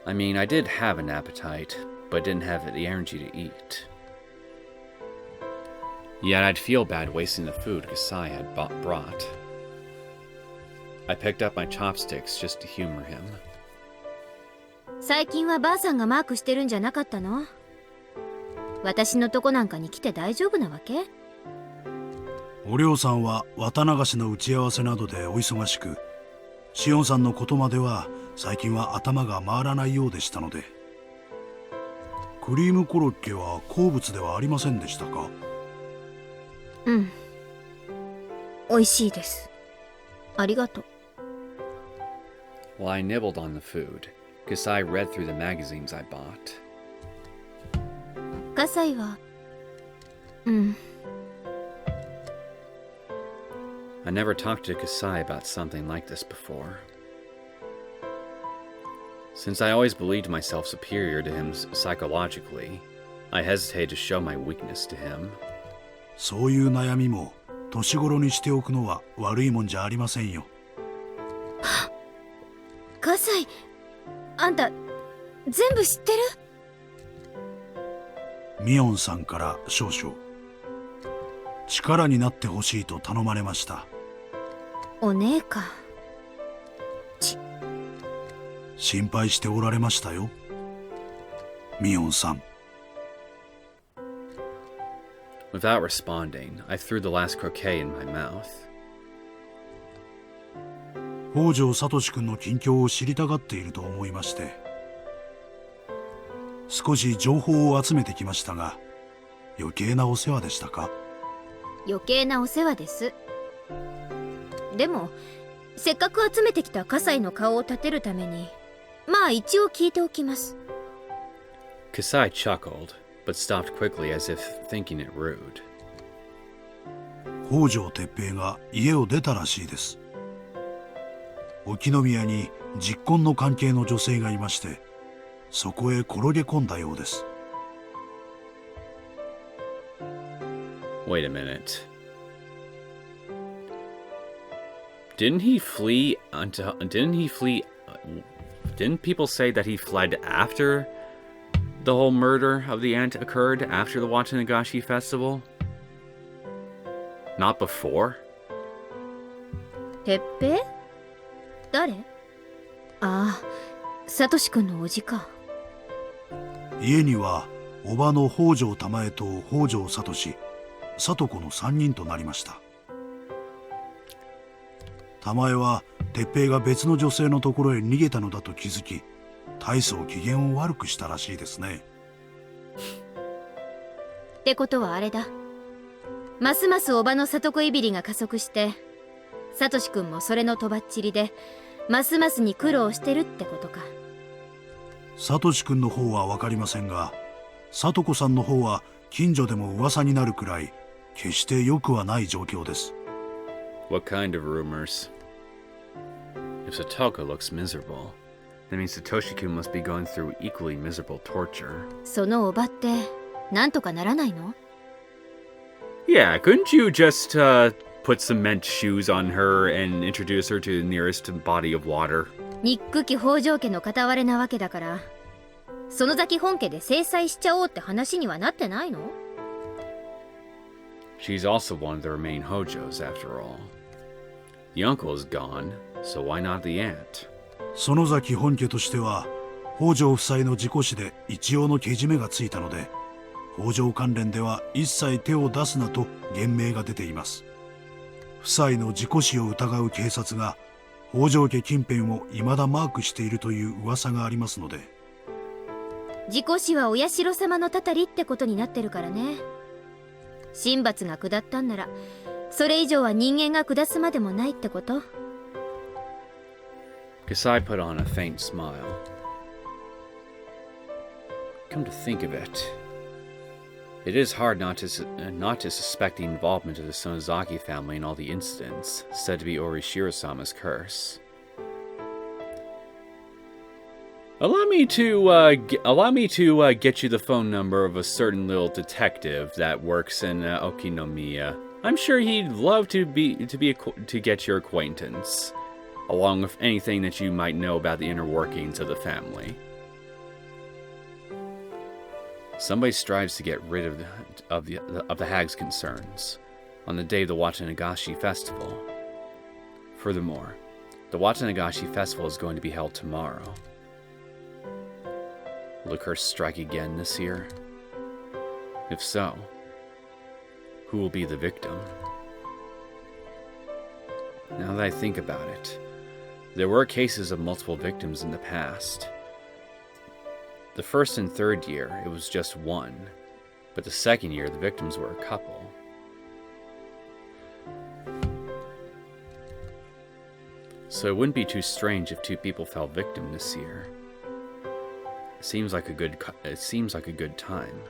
I mean, I did have an appetite, but didn't have the energy to eat. Yet I'd feel bad wasting the food Kasai had brought. I picked up my chopsticks just to humor him. 最近はばあさんがマークしてるんじゃなかったの？私のとこなんかに来て大丈夫なわけ？おりょうさんは綿流しの打ち合わせなどでお忙しく、シオンさんのことまでは最近は頭が回らないようでしたので。クリームコロッケは好物ではありませんでしたか？うん。美味しいです。ありがとう。While I nibbled on the food, Kasai read through the magazines I bought. カサイは、うん。I never talked to Kasai about something like this before. Since I always believed myself superior to him psychologically, I hesitated to show my weakness to him. そういう悩みも年頃にしておくのは悪いもんじゃありませんよ。カサイ、あんた全部知ってる？ミオンさんから少々力になってほしいと頼まれました。お姉か。心配しておられましたよ、ミオンさん。Without responding, I threw the last croquet in my mouth. 北条聡君の近況を知りたがっていると思いまして、少し情報を集めてきましたが、余計なお世話でしたか？余計なお世話です。でもせっかく集めてきたカサイの顔を立てるために、まあ一応聞いておきます。 Kasai chuckled, but stopped quickly as if thinking it rude. 北条哲平が家を出たらしいです。沖宮に実婚の関係の女性がいまして、そこへ転げ込んだようです。Wait a minute. Didn't he flee until... Didn't people say that he fled after the whole murder of the aunt occurred, after the Watanagashi festival? Not before? 哲平？誰？ああ、サトシ君のおじか。家には叔母の北条玉江と北条聡、里子の3人となりました。玉江は哲平が別の女性のところへ逃げたのだと気づき、大層機嫌を悪くしたらしいですね。ってことはあれだ。ますます叔母の里子いびりが加速して、サトシ君もそれのとばっちりで、ますますに苦労してるってことか。サトシ君の方は分かりませんが、里子さんの方は近所でも噂になるくらい決して良くはない状況です。What kind of rumors? If Satoko looks miserable, that means Satoshi-kun must be going through equally miserable torture. その叔母ってなんとかならないの？ Yeah, couldn't you just put cement shoes on her and introduce her to the nearest body of water? 憎き北条家の片割れなわけだから、園崎本家で制裁しちゃおうって話にはなってないの？ She's also one of the remaining Hojos, after all. The uncle is gone, so why not the aunt? 園崎本家としては北条夫妻の事故死で一応のけじめがついたので、北条関連では一切手を出すなと厳命が出ています。夫妻の事故死を疑う警察が北条家近辺を未だマークしているという噂がありますので。事故死はお社様のたたりってことになってるからね。神罰が下ったんなら、それ以上は人間が下すまでもないってこと。 Kasai put on a faint smile. Come to think of it, it is hard not to suspect the involvement of the Sonozaki family in all the incidents said to be Orishiro-sama's curse. Allow me to get you the phone number of a certain little detective that works in Okinomiya. I'm sure he'd love to get your acquaintance, along with anything that you might know about the inner workings of the family. Somebody strives to get rid of the hag's concerns on the day of the Watanagashi festival. Furthermore, the Watanagashi festival is going to be held tomorrow. Will the curse strike again this year? If so, who will be the victim? Now that I think about it, there were cases of multiple victims in the past. The first and third year, it was just one, but the second year, the victims were a couple. So it wouldn't be too strange if two people fell victim this year. It seems like a good time.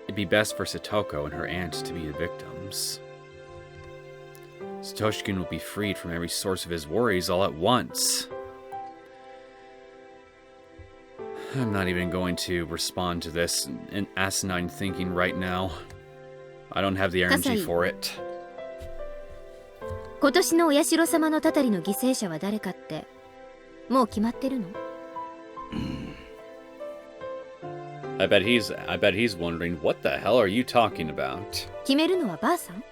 It'd be best for Satoko and her aunt to be the victims. Satoshi will be freed from every source of his worries all at once. I'm not even going to respond to this in asinine thinking right now. I don't have the energy for it. 今年のお社様のたたりの犠牲者は誰かってもう決まってるの？ I bet he's wondering, what the hell are you talking about? 決めるのはばあさん？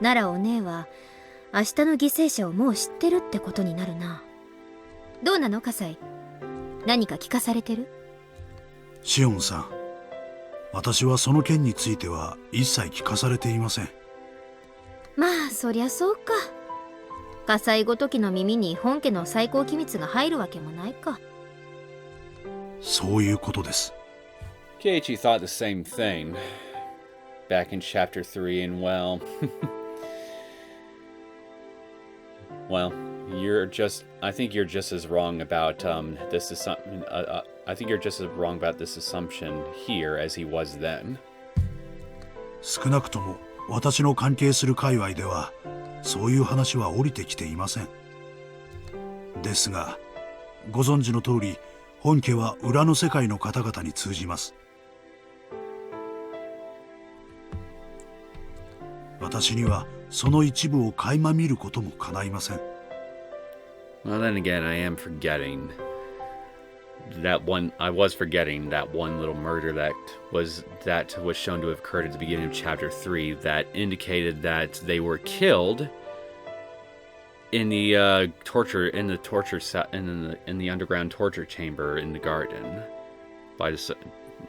ならお姉は明日の犠牲者をもう知ってるってことになるな。どうなの葛西？何か聞かされてる？シオンさん、私はその件については一切聞かされていません。まあそりゃそうか。火災ごときの耳に本家の最高機密が入るわけもないか。そういうことです。Keiichi thought the same thing back in chapter 3, and well, I think you're just as wrong about this assumption here as he was then. 少なくとも私の関係する界隈ではそういう話は降りてきていません。ですが、ご存知の通り、本家は裏の世界の方々に通じます。私にはその一部を垣間見ることも叶いません。Well, then again, I was forgetting that one little murder that was shown to have occurred at the beginning of chapter 3 that indicated that they were killed in the underground torture chamber in the garden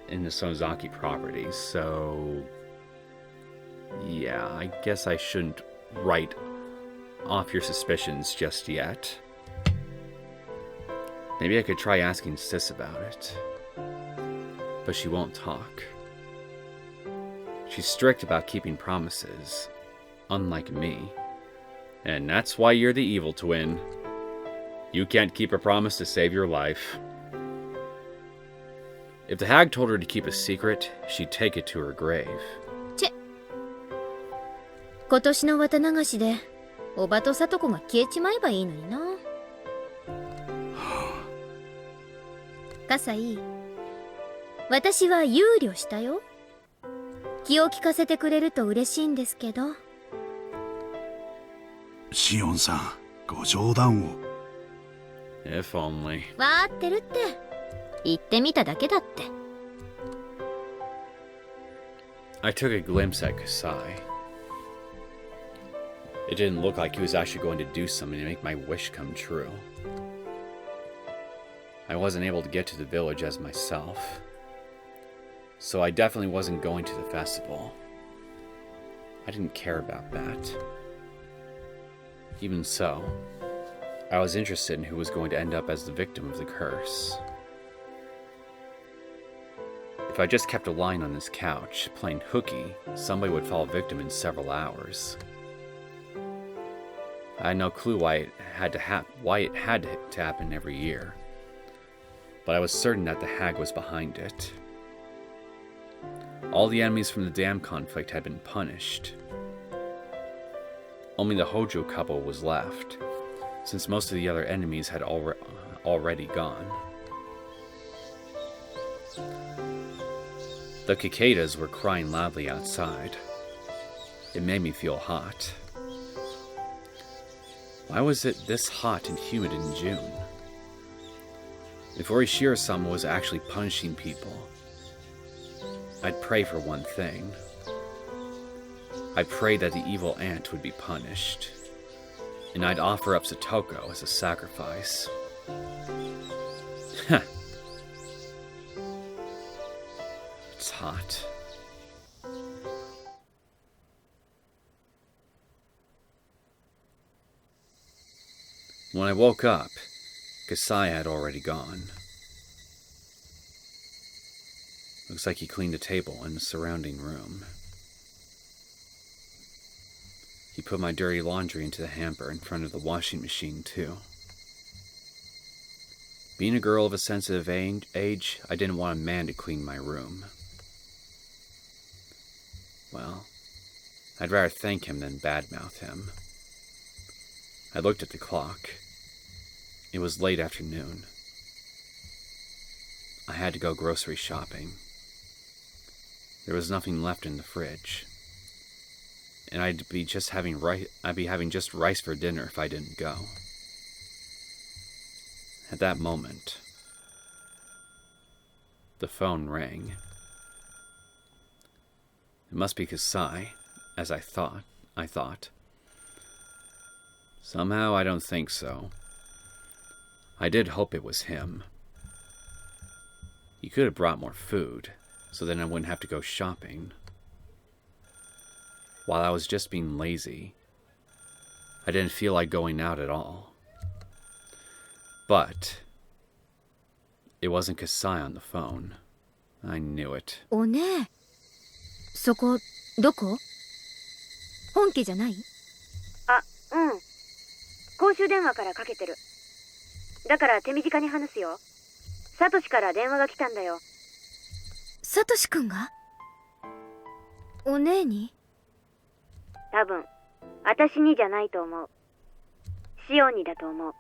in the Sonozaki properties. So yeah, I guess I shouldn't write off your suspicions just yet. Maybe I could try asking Sis about it. But she won't talk. She's strict about keeping promises, unlike me. And that's why you're the evil twin. You can't keep a promise to save your life. If the hag told her to keep a secret, she'd take it to her grave. 今年の綿流しでおばと里子が消えちまえばいいのにな。葛西、私は憂慮したよ。気を利かせてくれると嬉しいんですけど。シオンさん、ご冗談を。If only. わーってるって。言ってみただけだって。I took a glimpse at Kasai. It didn't look like he was actually going to do something to make my wish come true. I wasn't able to get to the village as myself, so I definitely wasn't going to the festival. I didn't care about that. Even so, I was interested in who was going to end up as the victim of the curse. If I just kept a line on this couch, playing hooky, somebody would fall victim in several hours. I had no clue why it had to happen every year, but I was certain that the hag was behind it. All the enemies from the dam conflict had been punished. Only the Hojo couple was left, since most of the other enemies had already gone. The cicadas were crying loudly outside. It made me feel hot. Why was it this hot and humid in June? If Orishiro-sama was actually punishing people, I'd pray for one thing. I'd pray that the evil ant would be punished, and I'd offer up Satoko as a sacrifice. Heh. It's hot. When I woke up, Kasai had already gone. Looks like he cleaned the table and the surrounding room. He put my dirty laundry into the hamper in front of the washing machine, too. Being a girl of a sensitive age, I didn't want a man to clean my room. Well, I'd rather thank him than badmouth him. I looked at the clock. It was late afternoon. I had to go grocery shopping. There was nothing left in the fridge. And I'd be having just rice for dinner if I didn't go. At that moment, the phone rang. It must be Kasai, as I thought. Somehow I don't think so. I did hope it was him. He could have brought more food, so then I wouldn't have to go shopping. While I was just being lazy, I didn't feel like going out at all. But it wasn't Kasai on the phone. I knew it. おねえ、そこどこ？本家じゃない？あ、うん。公衆電話からかけてる。だから手短に話すよ。サトシから電話が来たんだよ。サトシ君が？お姉に？多分、私にじゃないと思う。シオンにだと思う。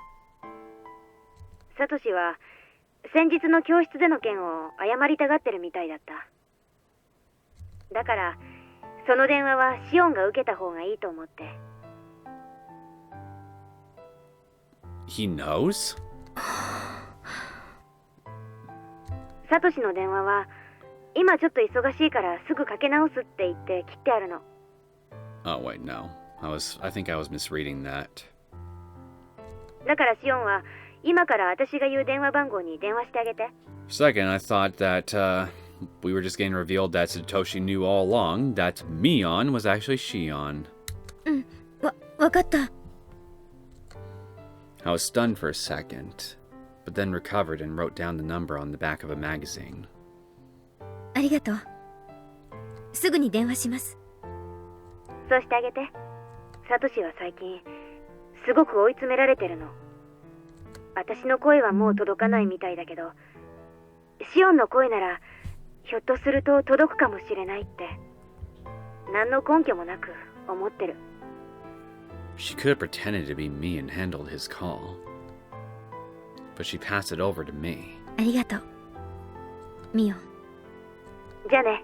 サトシは先日の教室での件を謝りたがってるみたいだった。だから、その電話はシオンが受けた方がいいと思って。He knows? サトシの電話は、今ちょっと忙しいからすぐかけ直すって言って切ってあるの。Oh, wait, no. I think I was misreading that. だからシオンは、今から私が言う電話番号に電話してあげて。Second, I thought that we were just getting revealed that Satoshi knew all along that Mion was actually Shion. わかった。I was stunned for a second, but then recovered and wrote down the number on the back of a magazine. ありがとう。すぐに電話します。そうしてあげて。サトシは最近、すごく追い詰められてるの。私の声はもう届かないみたいだけど、シオンの声なら、ひょっとすると届くかもしれないって、何の根拠もなく思ってる。She could have pretended to be me and handled his call, but she passed it over to me. ありがとう。ミオン。じゃあね、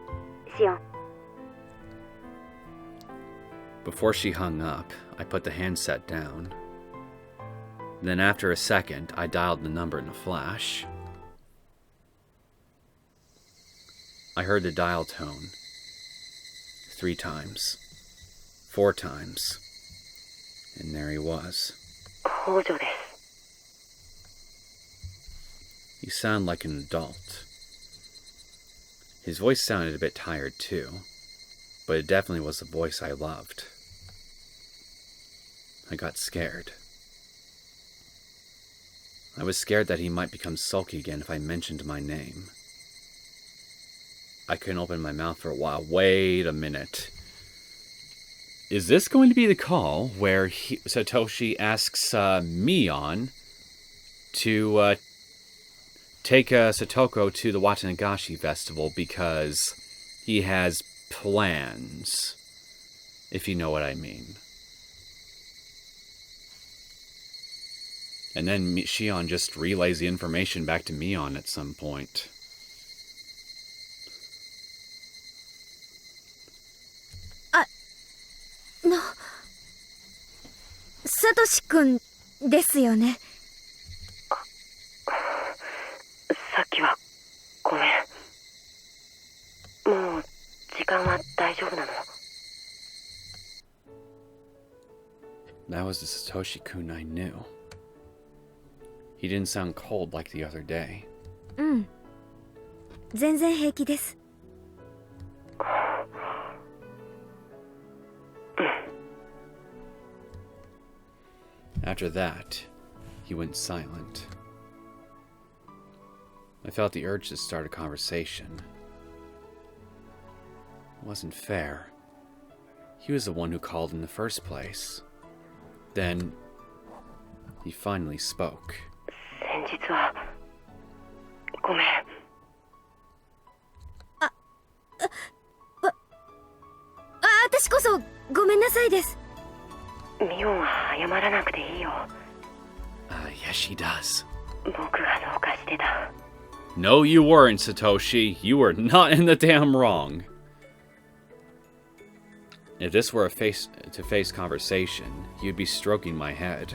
シオン。Before she hung up, I put the handset down. Then after a second, I dialed the number in a flash. I heard the dial tone 3 times, 4 times, and there he was. 北条です。You sound like an adult. His voice sounded a bit tired too, but it definitely was the voice I loved. I got scared. I was scared that he might become sulky again if I mentioned my name. I couldn't open my mouth for a while. Wait a minute. Is this going to be the call where Satoshi asks Mion to take Satoko to the Watanagashi Festival because he has plans, if you know what I mean? And then Shion just relays the information back to Mion at some point. Satoshi 君ですよね。さっきはごめん。もう時間は大丈夫なの？ That was the Satoshi-kun I knew. He didn't sound cold like the other day. うん。全然平気です。After that, he went silent. I felt the urge to start a conversation. It wasn't fair. He was the one who called in the first place. Then, he finally spoke. 先日はごめん。私こそごめんなさいです。ミオンは謝らなくていいよ。Yes, she does. 僕がどうかしてた。No, you weren't, Satoshi. You were not in the damn wrong. If this were a face-to-face conversation, you'd be stroking my head.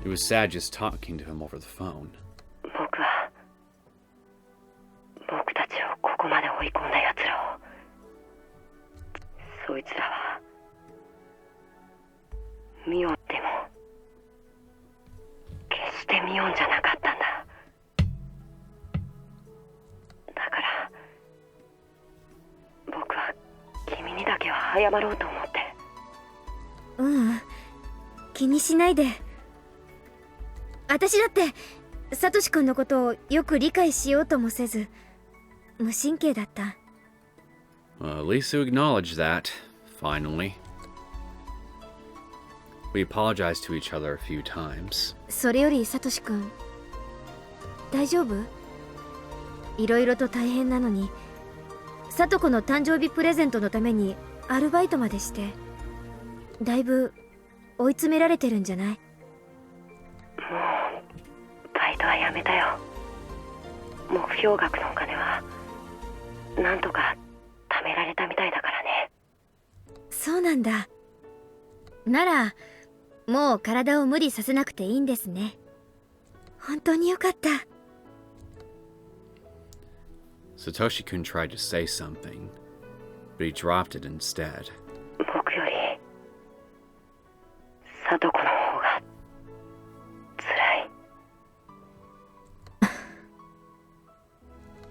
It was sad just talking to him over the phone. 僕は僕たちをここまで追い込んだ奴らを、そいつらはミオンでも決してミオンじゃなかったんだ。だから僕は君にだけは謝ろうと思って。気にしないで。私だってサトシ君のことをよく理解しようともせず無神経だった。Well, at least you acknowledge that, finally. We apologized to each other a few times. それよりサトシ君大丈夫？いろいろと大変なのにサトコの誕生日プレゼントのためにアルバイトまでしてだいぶ追い詰められてるんじゃない？もうバイトはやめたよ。目標額のお金はなんとか貯められたみたいだからね。そうなんだ。ならもう体を無理させなくていいんですね。本当によかった。Satoshi-kun tried to say something, but he dropped it instead. 僕よりサトコの方が辛い。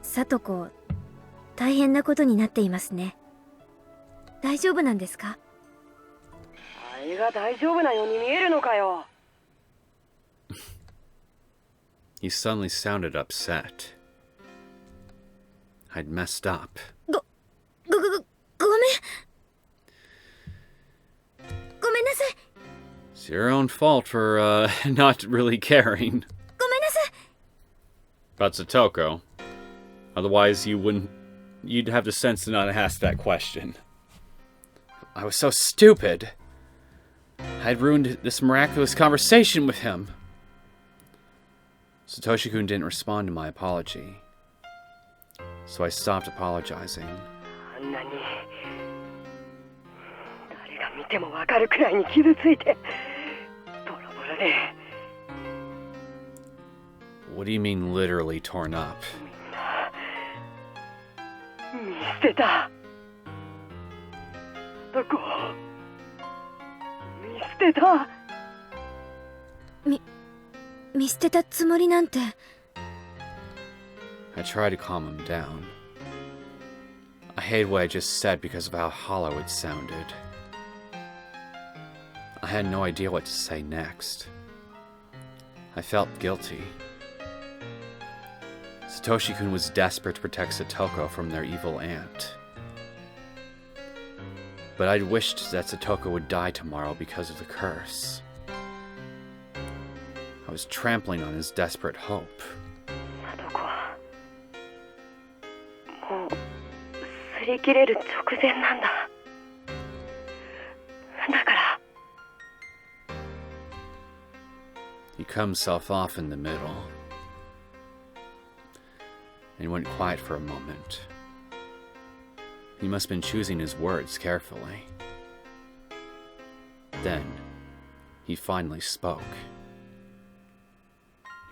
サトコ大変なことになっていますね。大丈夫なんですか？あれが大丈夫なように見えるのかよ。He suddenly sounded upset. I'd messed up. ごめん。ごめんなさい。 It's your own fault for, not really caring ごめんなさい。 about Satoko. Otherwise, you'd have the sense to not ask that question. I was so stupid. I'd ruined this miraculous conversation with him. Satoshi-kun didn't respond to my apology. So I stopped apologizing. あんなに誰が見てもわかるくらいに傷ついてボロボロで。 What do you mean literally torn up? 見捨てた。どこ見捨てた。見捨てたつもりなんて。I tried to calm him down. I hated what I just said because of how hollow it sounded. I had no idea what to say next. I felt guilty. Satoshi-kun was desperate to protect Satoko from their evil aunt. But I'd wished that Satoko would die tomorrow because of the curse. I was trampling on his desperate hope. サトコはもう擦り切れる直前なんだ。だから He cut himself off in the middle and went quiet for a moment. He must have been choosing his words carefully. Then, he finally spoke.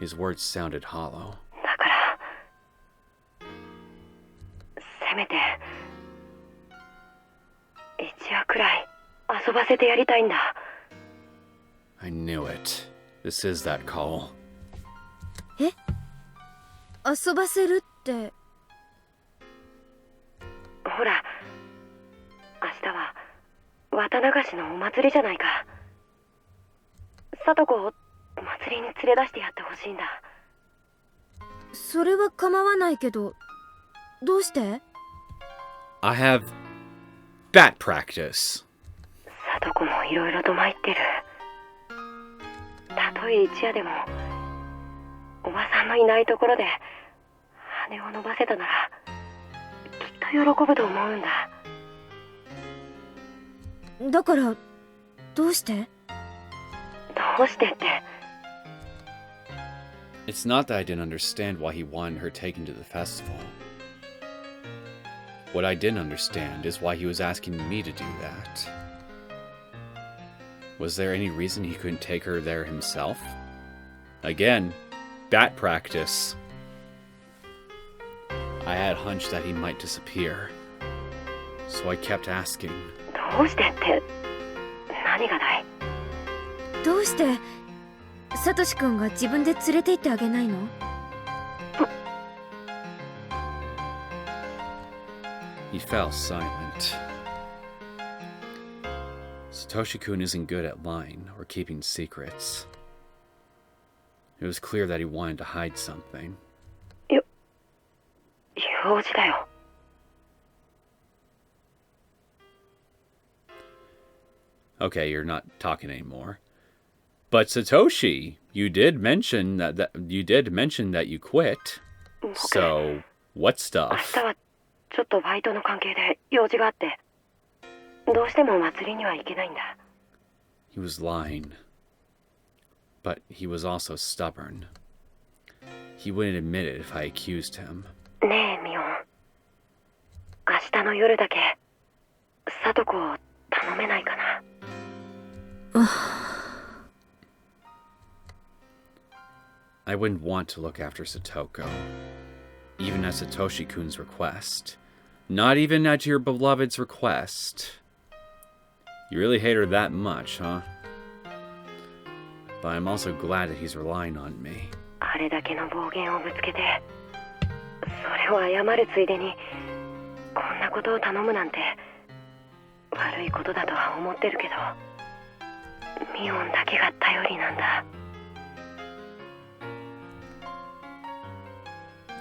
His words sounded hollow. だから、せめて一夜くらい遊ばせてやりたいんだ。I knew it. This is that call. え？遊ばせるって。ほら、明日は綿流しのお祭りじゃないか。聡子を祭りに連れ出してやってほしいんだ。それは構わないけど、どうして？ I have bat practice. 聡子もいろいろと参ってる。たとえ一夜でもおばさんのいないところで羽を伸ばせたならきっと喜ぶと思うんだ。だからどうして？どうしてって。It's not that I didn't understand why he wanted her taken to the festival. What I didn't understand is why he was asking me to do that. Was there any reason he couldn't take her there himself? Again, bat practice. I had a hunch that he might disappear, so I kept asking. どうしてって何がだい？どうしてサトシ君が自分で連れて行ってあげないの？ He fell silent. Satoshi-kun isn't good at lying or keeping secrets. It was clear that he wanted to hide something. 用事だよ。Okay, you're not talking anymore. But Satoshi, you did mention that you quit. So, what 明 stuff? 日はちょっとバイトの関係で用事があって、どうしてもお祭りには行けないんだ。He was lying. But he was also stubborn. He wouldn't admit it if I accused him. ねえミオン、明日の夜だけ聡子を頼めないかな。I wouldn't want to look after Satoko, even at Satoshi-kun's request. Not even at your beloved's request. You really hate her that much, huh? But I'm also glad that he's relying on me. あれだけの暴言をぶつけて、それを謝るついでにこんなことを頼むなんて悪いことだとは思ってるけど、ミオンだけが頼りなんだ。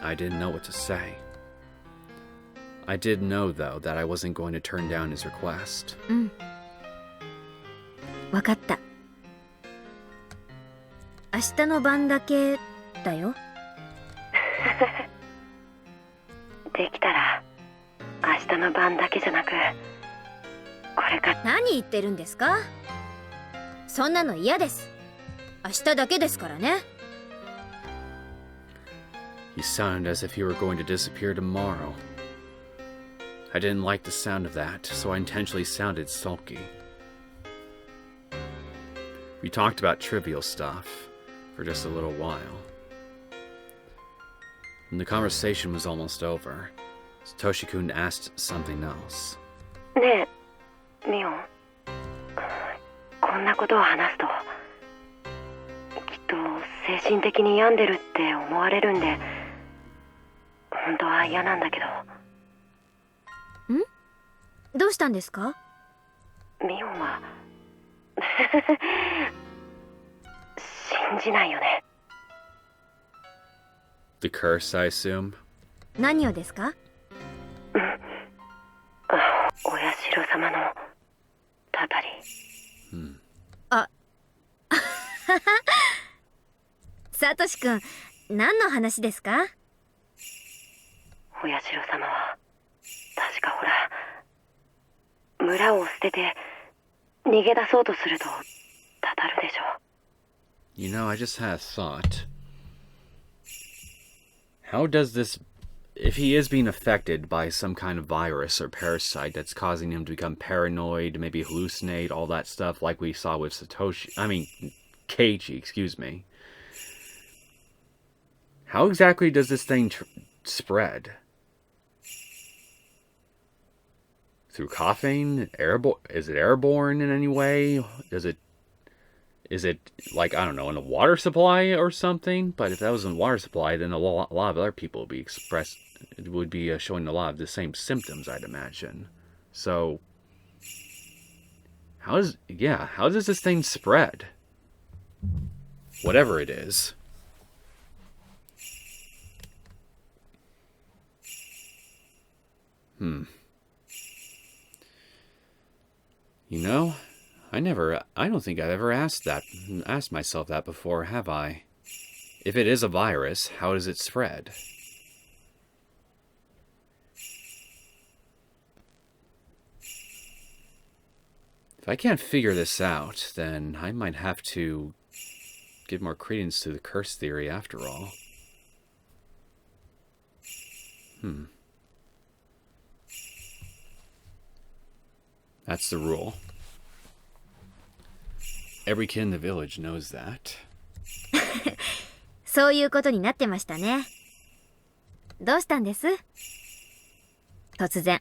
I didn't know what to say. I did know, though, that I wasn't going to turn down his request. うん。わかった。明日の晩だけだよ。できたら明日の晩だけじゃなく、これから。何言ってるんですか？そんなの嫌です。明日だけですからね。He sounded as if he were going to disappear tomorrow. I didn't like the sound of that, so I intentionally sounded sulky. We talked about trivial stuff for just a little while. When the conversation was almost over, Satoshi-kun asked something else. ねえミオン、こんなことを話すときっと精神的に病んでるって思われるんで、本当は嫌なんだけど。どうしたんですか？ミオンは信じないよね。The curse, I assume? 何をですか？お社様のたたり。サトシ君、何の話ですか？お社様は確かほら、村を捨てて逃げ出そうとするとたたるでしょ。You know, I just had a thought. How does this... If he is being affected by some kind of virus or parasite that's causing him to become paranoid, maybe hallucinate, all that stuff like we saw with Satoshi... I mean, Keiichi, excuse me. How exactly does this thing spread? Through coughing? Is it airborne in any way? Is it like, I don't know, in a water supply or something? But if that was in a water supply, then a lot of other people would be showing a lot of the same symptoms, I'd imagine. So, how does this thing spread? Whatever it is. You know, I don't think I've ever asked myself that before, have I? If it is a virus, how does it spread? If I can't figure this out, then I might have to give more credence to the curse theory after all. That's the rule. Every kid in the village knows that. そういうことになってましたね。どうしたんです？突然。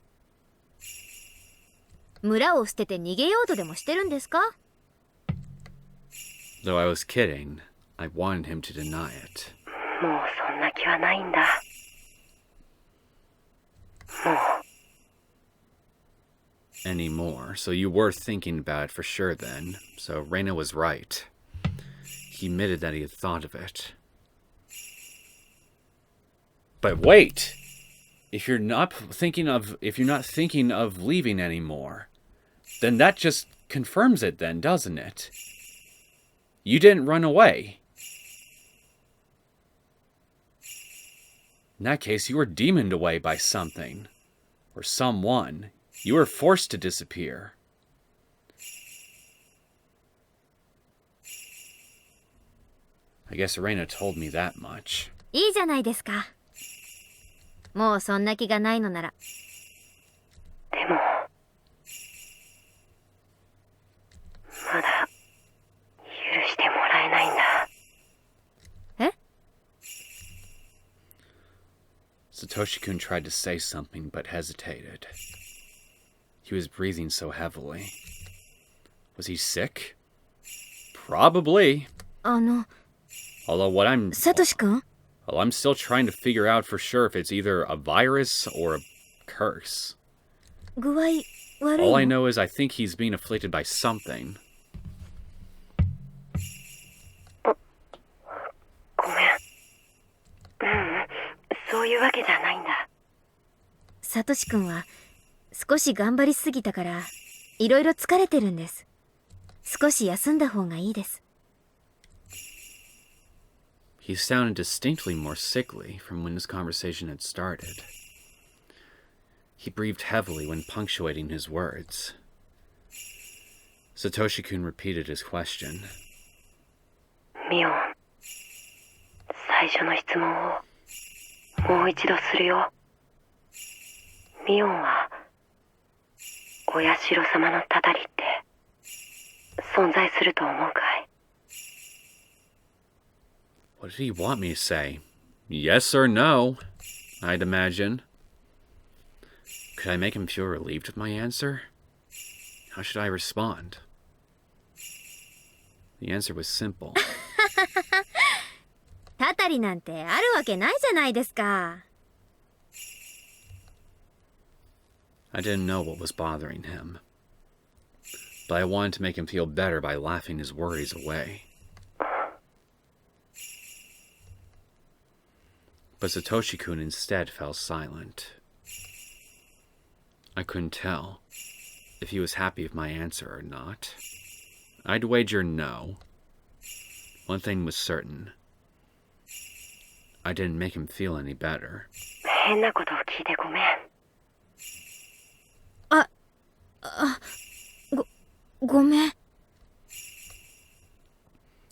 村を捨てて逃げようとでもしてるんですか？ Though I was kidding, I wanted him to deny it. もうそんな気はないんだ。もう。Anymore, so you were thinking about it for sure then. So Reina was right. He admitted that he had thought of it. But wait! If you're not thinking of leaving anymore, then that just confirms it then, doesn't it? You didn't run away. In that case, you were demoned away by something. Or someone. You were forced to disappear. I guess Reina told me that much. いいじゃないですか。もうそんな気がないのなら。でも、まだ許してもらえないんだ。え？ Satoshi-kun tried to say something but hesitated. He was breathing so heavily. Was he sick? Probably. Although Satoshi-kun? Well, I'm still trying to figure out for sure if it's either a virus or a curse. 具合悪いの？ All I know is I think he's being afflicted by something. ごめん。そういうわけじゃないんだ。サトシ君は少し頑張りすぎたからいろいろ疲れてるんです。少し休んだ方がいいです。He sounded distinctly more sickly from when this conversation had started. He breathed heavily when punctuating his words. Satoshi-kun repeated his question. ミオン、最初の質問をもう一度するよ。ミオンはお社様のたたりって存在すると思うかい？ What did he want me to say? Yes or no, I'd imagine. Could I make him feel relieved with my answer? How should I respond? The answer was simple. たたりなんてあるわけないじゃないですか。I didn't know what was bothering him, but I wanted to make him feel better by laughing his worries away. But Satoshi-kun instead fell silent. I couldn't tell if he was happy with my answer or not. I'd wager no. One thing was certain. I didn't make him feel any better. 変なことを聞いてごめん。ごめん。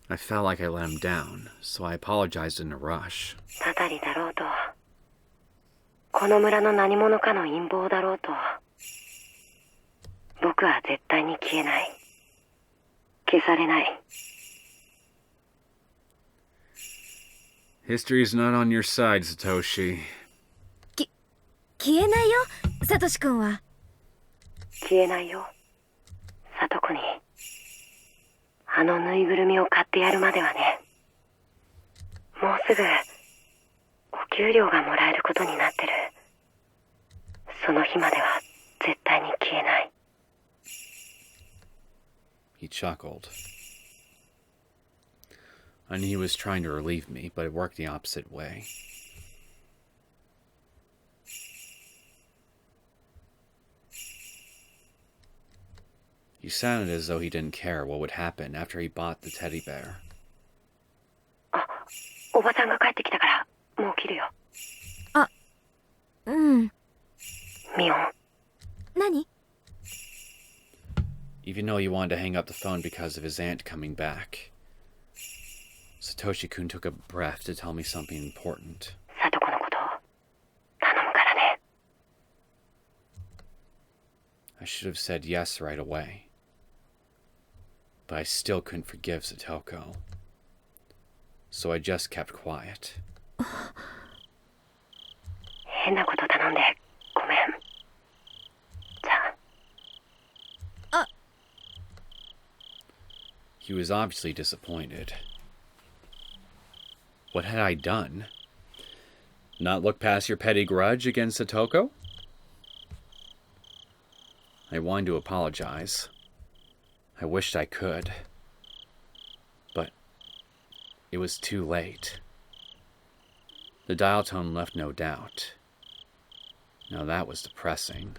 I felt like I let him down, so I apologized in a rush. たたりだろうと、この村の何者かの陰謀だろうと、僕は絶対に消えない。消されない。History is not on your side, Satoshi. 消えないよ、サトシ君は。消えないよ、サトコに。あのぬいぐるみを買ってやるまではね。もうすぐお給料がもらえることになってる。その日までは絶対に消えない。He chuckled. I knew he was trying to relieve me, but it worked the opposite way. He sounded as though he didn't care what would happen after he bought the teddy bear. あ、おばさんが帰ってきたからもう切るよ。うん。ミオン。何？ Even though he wanted to hang up the phone because of his aunt coming back, Satoshi-kun took a breath to tell me something important. サトコのこと頼むからね。I should have said yes right away. But I still couldn't forgive Satoko. So I just kept quiet. 変なこと頼んでごめん。じゃあ。He was obviously disappointed. What had I done? Not look past your petty grudge against Satoko? I wanted to apologize. I wished I could. But it was too late. The dial tone left no doubt. Now that was depressing.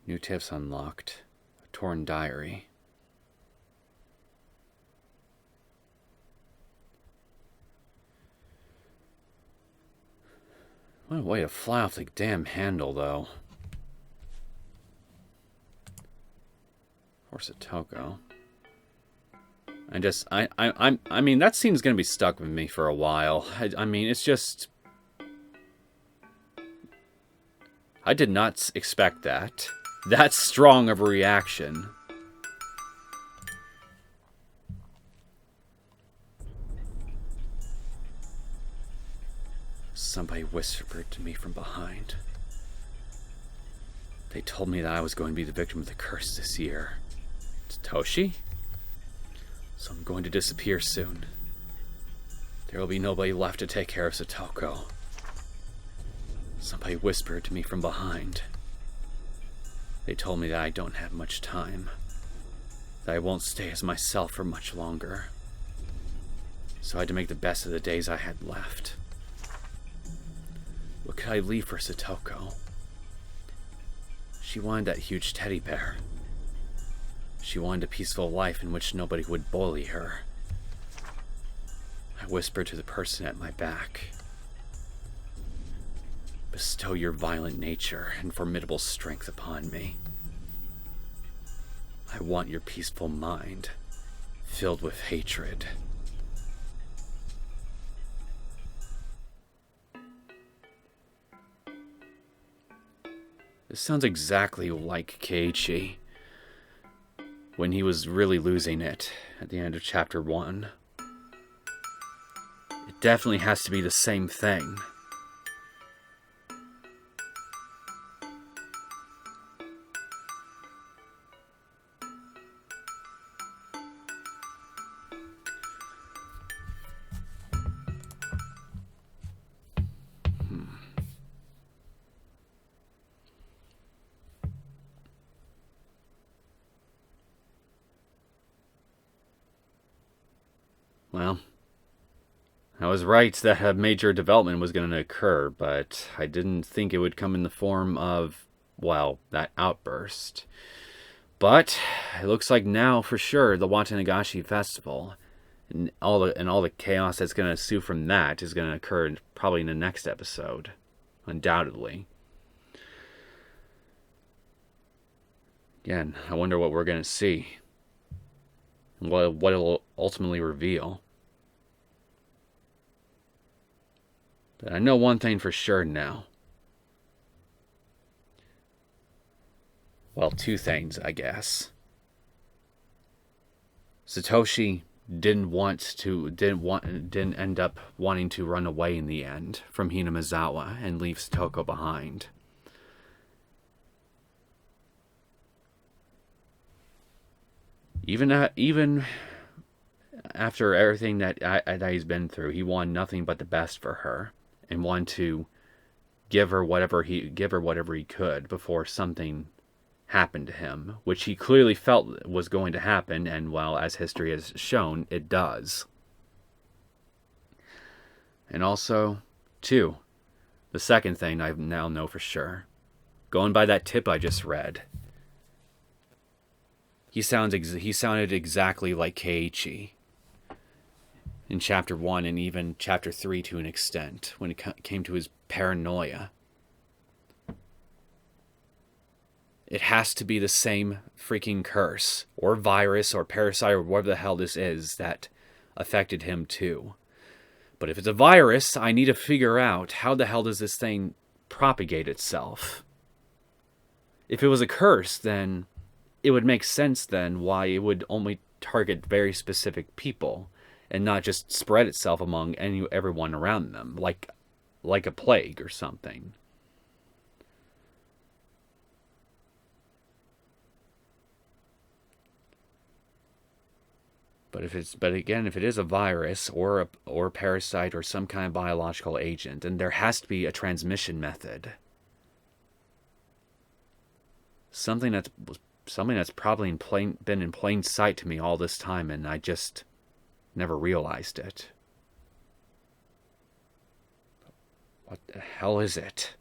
New tips unlocked. A torn diary. What a way to fly off the damn handle, though. Or Satoko. I mean, that scene's gonna be stuck with me for a while. I mean, it's just... I did not expect that. That strong of a reaction. Somebody whispered to me from behind. They told me that I was going to be the victim of the curse this year. Satoshi? So I'm going to disappear soon. There will be nobody left to take care of Satoko. Somebody whispered to me from behind. They told me that I don't have much time. That I won't stay as myself for much longer. So I had to make the best of the days I had left. What could I leave for Satoko? She wanted that huge teddy bear. She wanted a peaceful life in which nobody would bully her. I whispered to the person at my back. Bestow your violent nature and formidable strength upon me. I want your peaceful mind, filled with hatred. This sounds exactly like Keiichi, when he was really losing it at the end of chapter 1. It definitely has to be the same thing. Well, I was right that a major development was going to occur, but I didn't think it would come in the form of, well, that outburst. But it looks like now for sure the Watanagashi Festival and all the chaos that's going to ensue from that is going to occur probably in the next episode, undoubtedly. Again, I wonder what we're going to see, and what it'll ultimately reveal. But I know one thing for sure now. Well, two things, I guess. Satoshi didn't end up wanting to run away in the end from Hinamizawa and leave Satoko behind. Even after everything that he's been through, he wanted nothing but the best for her, and wanted to give her whatever he could before something happened to him, which he clearly felt was going to happen, and well, as history has shown, it does. And also, two, the second thing I now know for sure, going by that tip I just read, he sounded exactly like Keiichi in Chapter 1 and even Chapter 3 to an extent, when it came to his paranoia. It has to be the same freaking curse, or virus, or parasite, or whatever the hell this is that affected him too. But if it's a virus, I need to figure out how the hell does this thing propagate itself. If it was a curse, then it would make sense then why it would only target very specific people and not just spread itself among everyone around them, like a plague or something. But if it is a virus or a parasite or some kind of biological agent, then there has to be a transmission method. Something that's probably been in plain sight to me all this time, and I just never realized it. What the hell is it?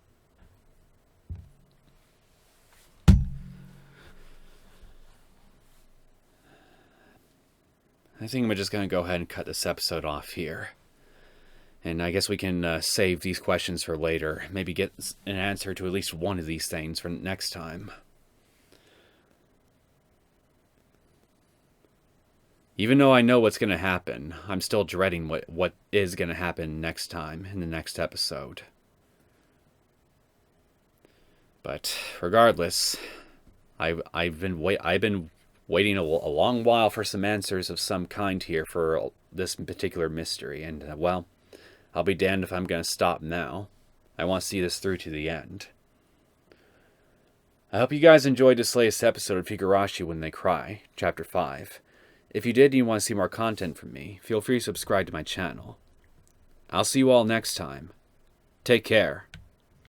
I think I'm just going to go ahead and cut this episode off here. And I guess we can save these questions for later. Maybe get an answer to at least one of these things for next time. Even though I know what's going to happen, I'm still dreading what is going to happen next time in the next episode. But regardless, I've been waiting a long while for some answers of some kind here for this particular mystery, and well, I'll be damned if I'm going to stop now. I want to see this through to the end. I hope you guys enjoyed this latest episode of Higurashi When They Cry, Chapter 5. If you did and you want to see more content from me, feel free to subscribe to my channel. I'll see you all next time. Take care.